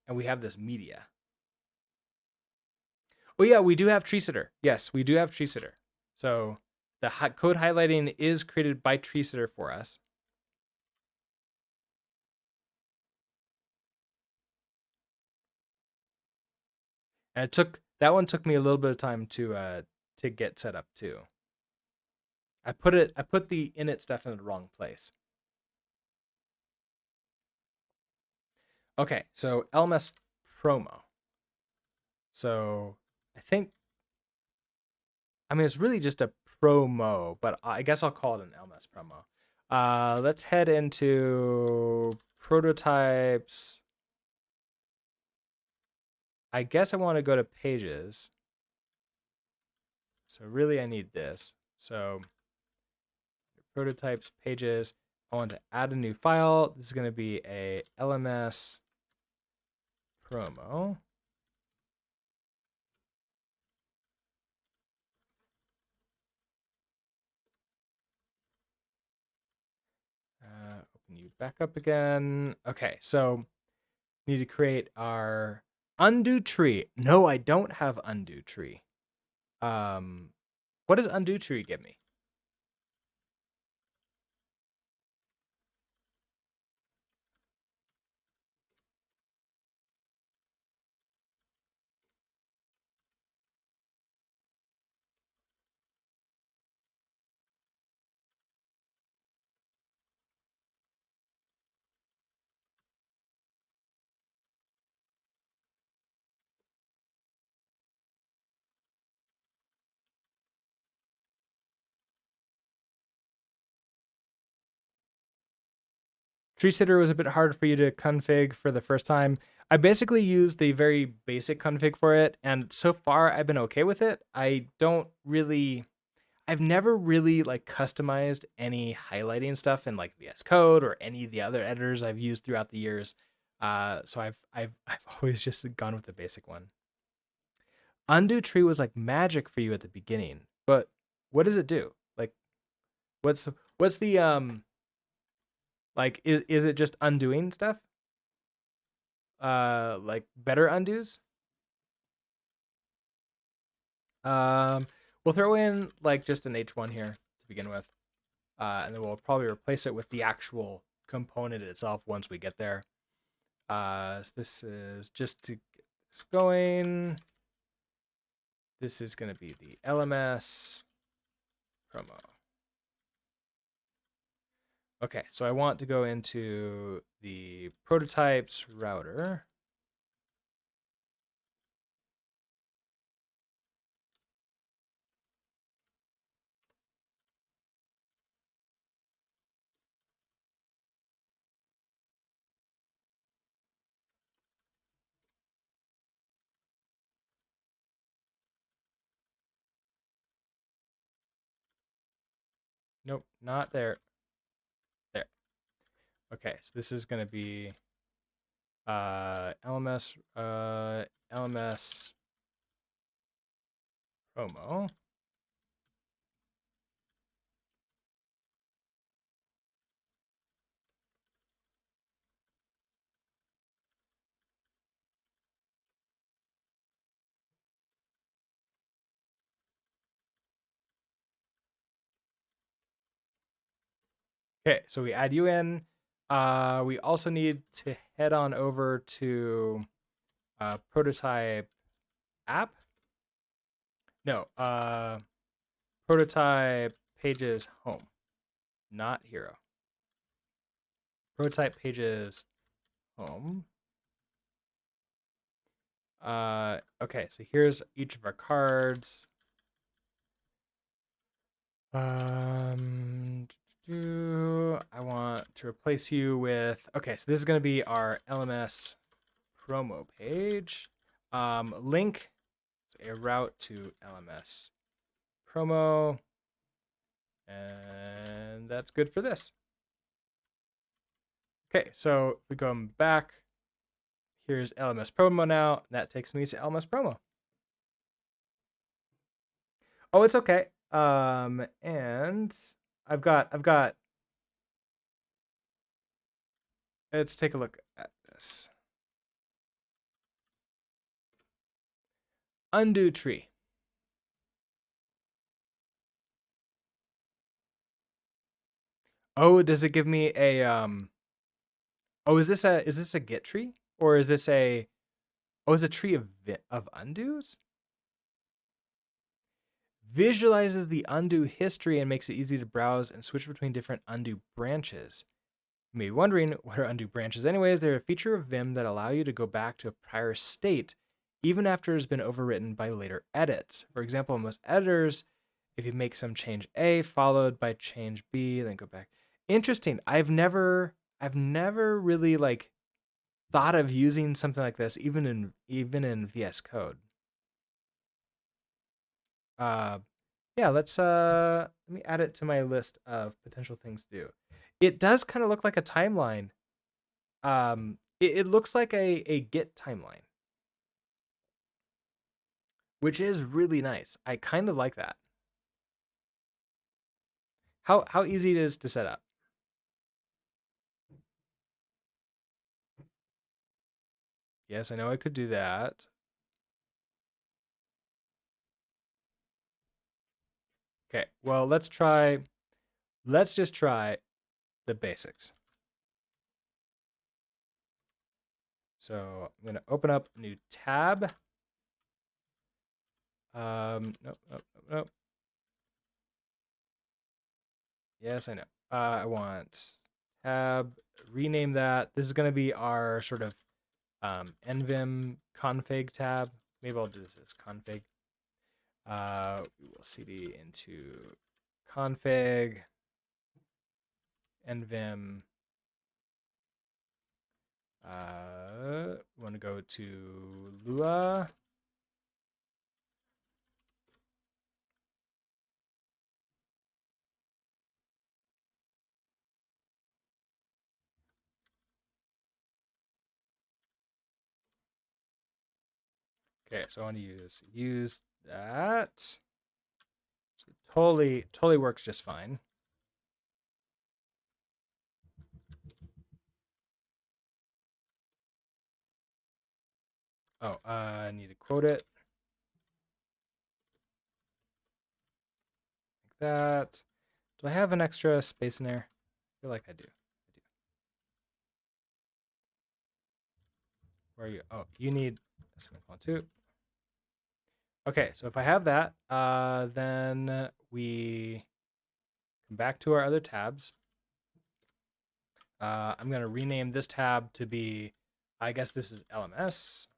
and we have this media. Oh yeah, we do have TreeSitter. Yes, we do have TreeSitter. So the code highlighting is created by TreeSitter for us. And that one took me a little bit of time to get set up too. I put the init stuff in the wrong place. Okay, so LMS promo. So I mean it's really just a promo, but I guess I'll call it an LMS promo. Let's head into prototypes. I guess I want to go to pages. So really I need this. So prototypes, pages. I want to add a new file. This is going to be a LMS promo. Open you back up again. Okay, so need to create our undo tree. No, I don't have undo tree. What does undo tree give me? TreeSitter was a bit hard for you to config for the first time. I basically used the very basic config for it, and so far I've been okay with it. I've never really like customized any highlighting stuff in like VS Code or any of the other editors I've used throughout the years. So I've always just gone with the basic one. Undo tree was like magic for you at the beginning, but what does it do? Like, what's the like is it just undoing stuff? Like better undos? Um, we'll throw in like just an H1 here to begin with, and then we'll probably replace it with the actual component itself once we get there. So this is just to get this going. This is going to be the LMS promo. Okay, so I want to go into the prototypes router. Nope, not there. There. Okay, so this is going to be LMS promo. Okay, so we add you in. We also need to head on over to prototype app. No, prototype pages home, not hero. Prototype pages home. Okay, so here's each of our cards. Um, I want to replace you with. Okay, so this is going to be our LMS promo page. Link, so a route to LMS promo, and that's good for this. Okay, so if we go back, here's LMS promo now. That takes me to LMS promo. Oh, it's okay. And I've got. Let's take a look at this. Undo tree. Oh, does it give me a? Oh, is this a get tree or is this a? Oh, is a tree of undos? Visualizes the undo history and makes it easy to browse and switch between different undo branches. You may be wondering, what are undo branches anyways? They're a feature of Vim that allow you to go back to a prior state even after it's been overwritten by later edits. For example, in most editors, if you make some change A followed by change B, then go back. Interesting. I've never really like thought of using something like this even in VS Code. Uh, yeah, let me add it to my list of potential things to do. It does kind of look like a timeline. It looks like a Git timeline, which is really nice. I kind of like that. How easy it is to set up. Yes, I know I could do that. Okay, well let's just try the basics. So I'm gonna open up a new tab. Nope, nope, nope, nope. Yes, I know. I want tab, rename that. This is gonna be our sort of nvim config tab. Maybe I'll do this as config. We will cd into config nvim. We want to go to Lua. Okay, so I want to use that. So totally works just fine. Oh, I need to quote it like that. Do I have an extra space in there? I feel like I do. Where are you? Oh, you need a semicolon too. Okay, so if I have that, then we come back to our other tabs. I'm going to rename this tab to be, I guess this is LMS.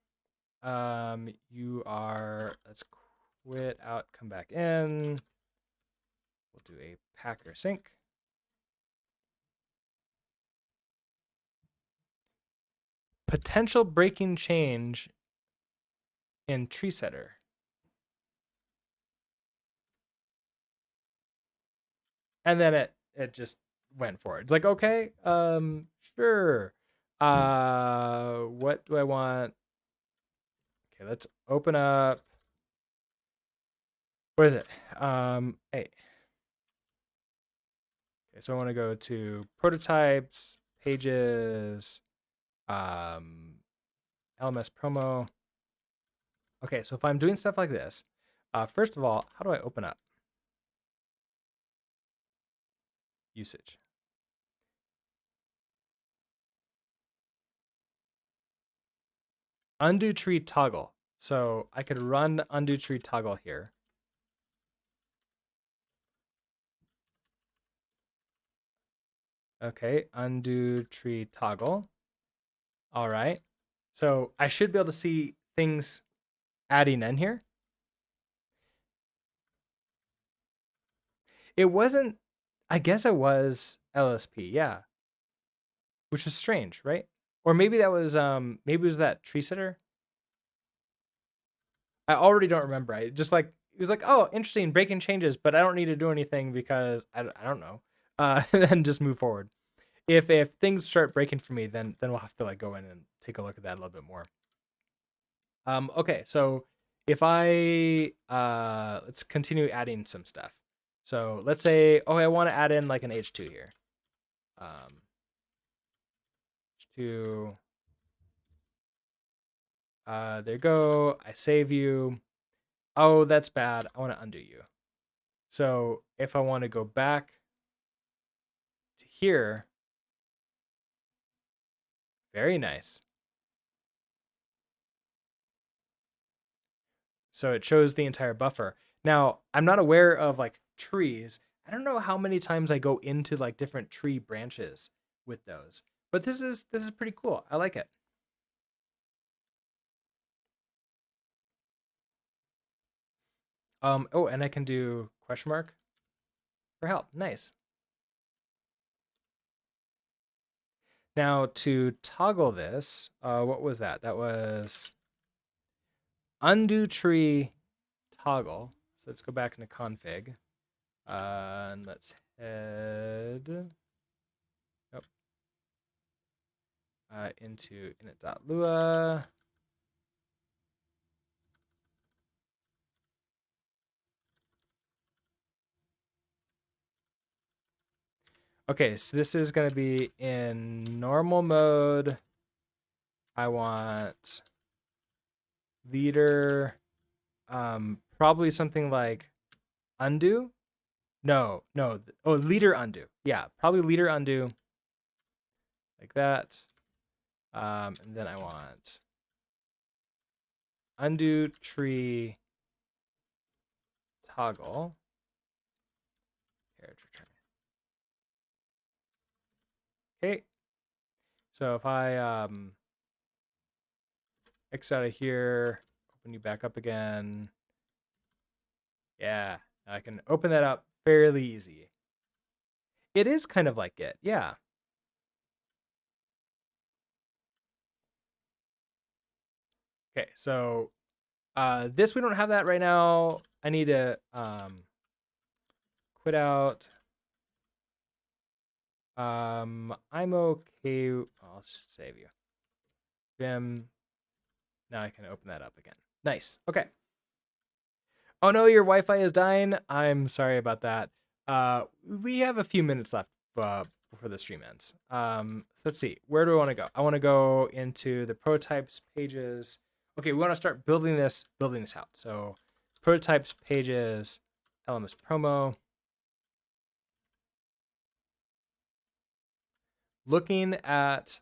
Let's quit out, come back in. We'll do a packer sync. Potential breaking change in tree setter. And then it just went for it. It's like, okay, sure. What do I want? Okay, let's open up. What is it? Hey. Okay, so I want to go to prototypes, pages, LMS promo. Okay, so if I'm doing stuff like this, first of all, how do I open up usage? undo tree toggle. So I could run undo tree toggle here. Okay, undo tree toggle. All right. So I should be able to see things adding in here. It wasn't, I guess it was LSP, yeah. Which is strange, right? Or maybe that was maybe it was that tree sitter. I already don't remember. I just like it was like, oh, interesting, breaking changes, but I don't need to do anything because I don't know. And then just move forward. If things start breaking for me, then we'll have to like go in and take a look at that a little bit more. Okay, so if I let's continue adding some stuff. So let's say, oh, I want to add in like an H2 here. H2. There you go. I save you. Oh, that's bad. I want to undo you. So if I want to go back to here, very nice. So it shows the entire buffer. Now, I'm not aware of like trees. I don't know how many times I go into like different tree branches with those. But this is pretty cool. I like it. Oh, and I can do question mark for help. Nice. Now to toggle this, what was that? That was undo tree toggle. So let's go back into config. And let's head into init.lua. Okay, so this is going to be in normal mode. I want leader, probably something like undo. No. Oh, leader undo. Yeah, probably leader undo like that. And then I want undo tree toggle. Carriage return. Okay. So if I X out of here, open you back up again. Yeah, I can open that up fairly easy. It is kind of like Git, yeah. Okay, so this we don't have that right now. I need to quit out. I'm okay. I'll save you. Vim. Now I can open that up again. Nice. Okay. Oh no, your Wi-Fi is dying. I'm sorry about that. We have a few minutes left before the stream ends. So let's see. Where do I want to go? I want to go into the prototypes pages. Okay, we want to start building this out. So prototypes pages, LMS promo. Looking at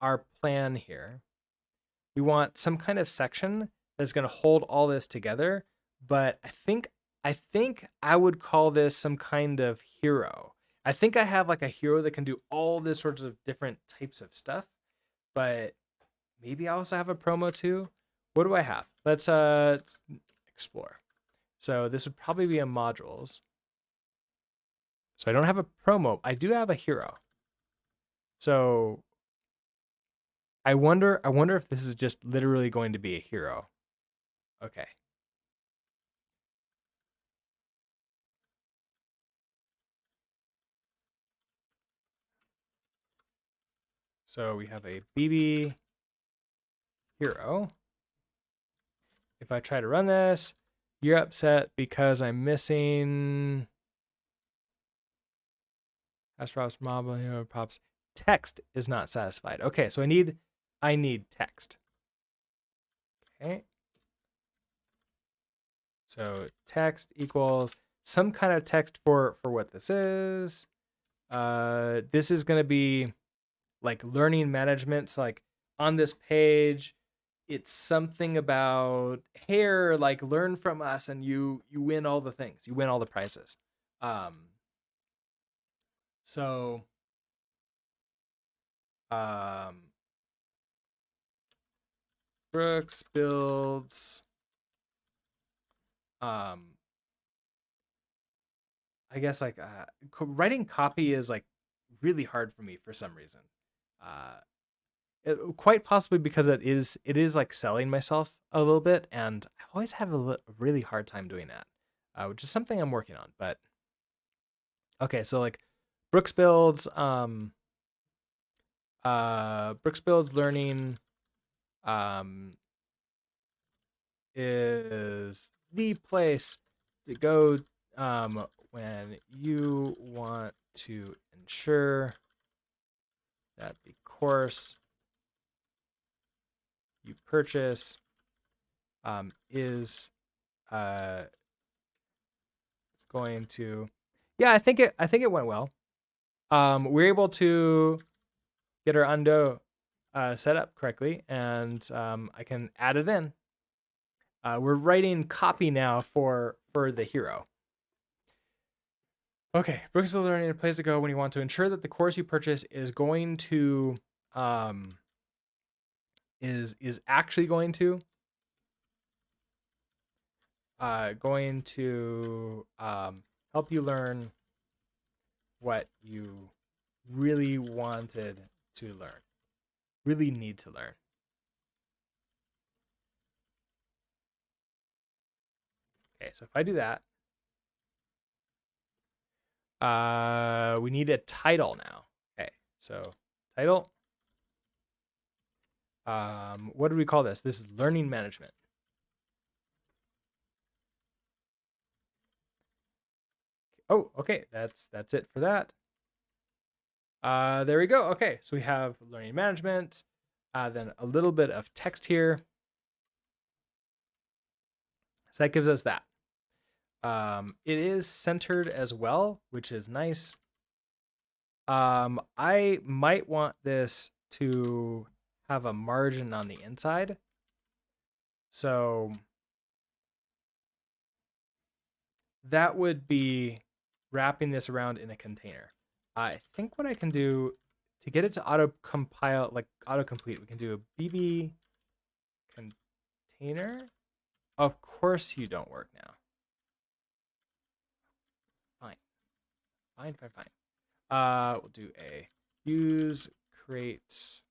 our plan here, we want some kind of section that's going to hold all this together. But I think I would call this some kind of hero. I think I have like a hero that can do all this sorts of different types of stuff, but maybe I also have a promo too. What do I have? Let's explore. So this would probably be in modules. So I don't have a promo. I do have a hero. So I wonder if this is just literally going to be a hero. Okay. So we have a BB hero. If I try to run this, you're upset because I'm missing Astrops mobile hero props. Text is not satisfied. Okay, so I need text. Okay. So text equals some kind of text for what this is. This is going to be like learning management. So like on this page, it's something about hair, like learn from us, and you win all the things, you win all the prizes. Um, so um, Brooks builds. Um, I guess like writing copy is like really hard for me for some reason. Uh, quite possibly because it is like selling myself a little bit, and I always have a really hard time doing that, which is something I'm working on. But okay, so like Brooks builds Brooks builds learning um is the place to go when you want to ensure that the course you purchase is uh going to. Yeah, I think it went well. We're able to get our undo set up correctly, and I can add it in. We're writing copy now for the hero. Okay, Brooks will learn a place to go when you want to ensure that the course you purchase is going to is actually going to help you learn what you really wanted to learn, really need to learn. Okay, so if I do that, we need a title now. Okay, so title. What do we call this? This is learning management. Oh, okay, that's it for that. There we go. Okay, so we have learning management, then a little bit of text here. So that gives us that. It is centered as well, which is nice. I might want this to have a margin on the inside. So that would be wrapping this around in a container. I think what I can do to get it to auto compile, like autocomplete, we can do a BB container. Of course you don't work now. Fine. Fine, fine, fine. We'll do a use create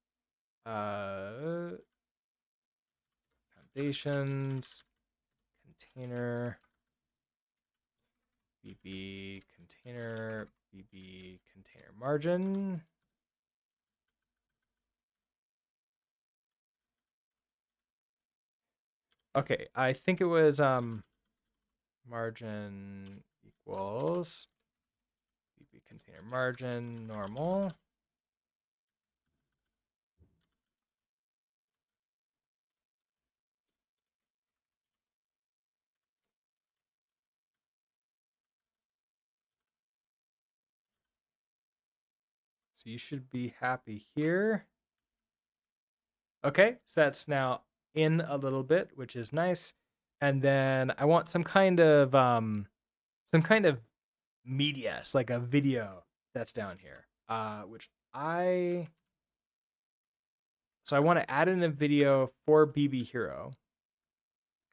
foundations container BB container margin. Okay, I think it was margin equals BB container margin normal. So you should be happy here. Okay, so that's now in a little bit, which is nice. And then I want some kind of media, it's like a video that's down here. Which I so I want to add in a video for BB Hero,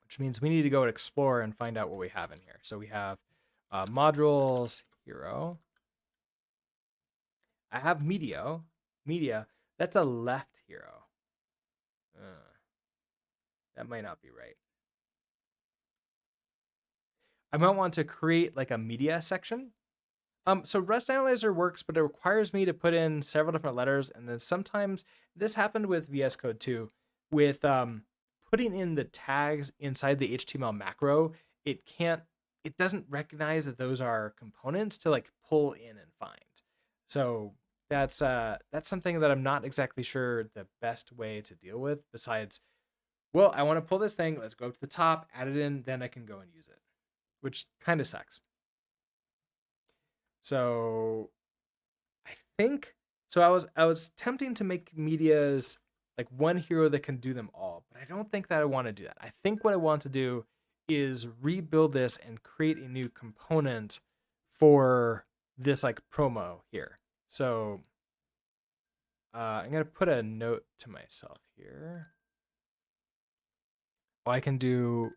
which means we need to go and explore and find out what we have in here. So we have modules hero. I have media. That's a left hero. That might not be right. I might want to create like a media section. So Rust Analyzer works, but it requires me to put in several different letters, and then sometimes this happened with VS Code too, with putting in the tags inside the HTML macro. It doesn't recognize that those are components to like pull in and find. So that's something that I'm not exactly sure the best way to deal with. Besides, well, I want to pull this thing. Let's go to the top, add it in, then I can go and use it, which kind of sucks. So I think so. I was tempting to make medias like one hero that can do them all. But I don't think that I want to do that. I think what I want to do is rebuild this and create a new component for this like promo here. So I'm gonna put a note to myself here. I can do.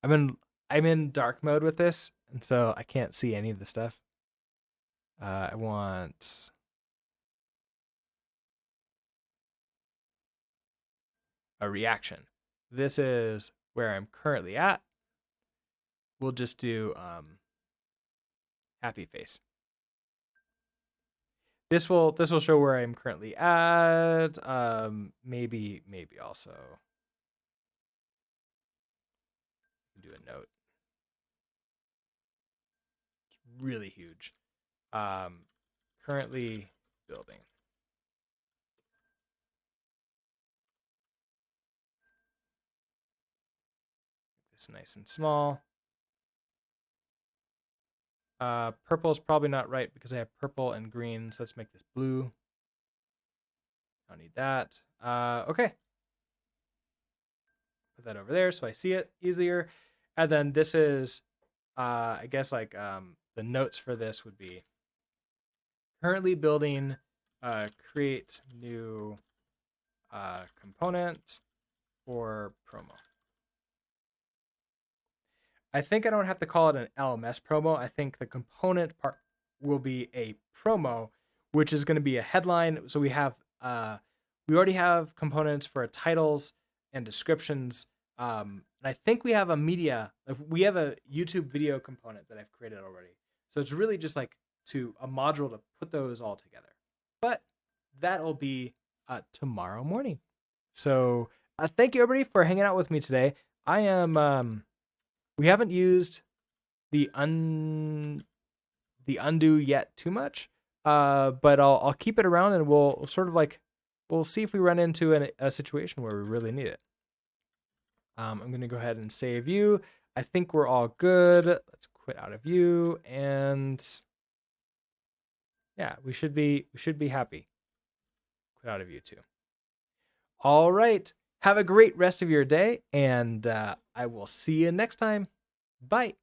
I'm in dark mode with this, and so I can't see any of the stuff. I want a reaction. This is where I'm currently at. We'll just do happy face. This will show where I'm currently at. Maybe also do a note. It's really huge. Currently building. This nice and small. Purple is probably not right because I have purple and green, so let's make this blue. Don't need that. Okay. Put that over there so I see it easier. And then this is, I guess like the notes for this would be currently building, create new component for promo. I think I don't have to call it an LMS promo. I think the component part will be a promo, which is going to be a headline. So we already have components for titles and descriptions. And I think we have a media. We have a YouTube video component that I've created already. So it's really just like a module to put those all together. But that'll be tomorrow morning. So thank you everybody for hanging out with me today. I am. We haven't used the undo yet too much, but I'll keep it around and we'll sort of like we'll see if we run into a situation where we really need it. I'm gonna go ahead and save you. I think we're all good. Let's quit out of you, and yeah, we should be happy. Quit out of you too. All right. Have a great rest of your day, and I will see you next time. Bye.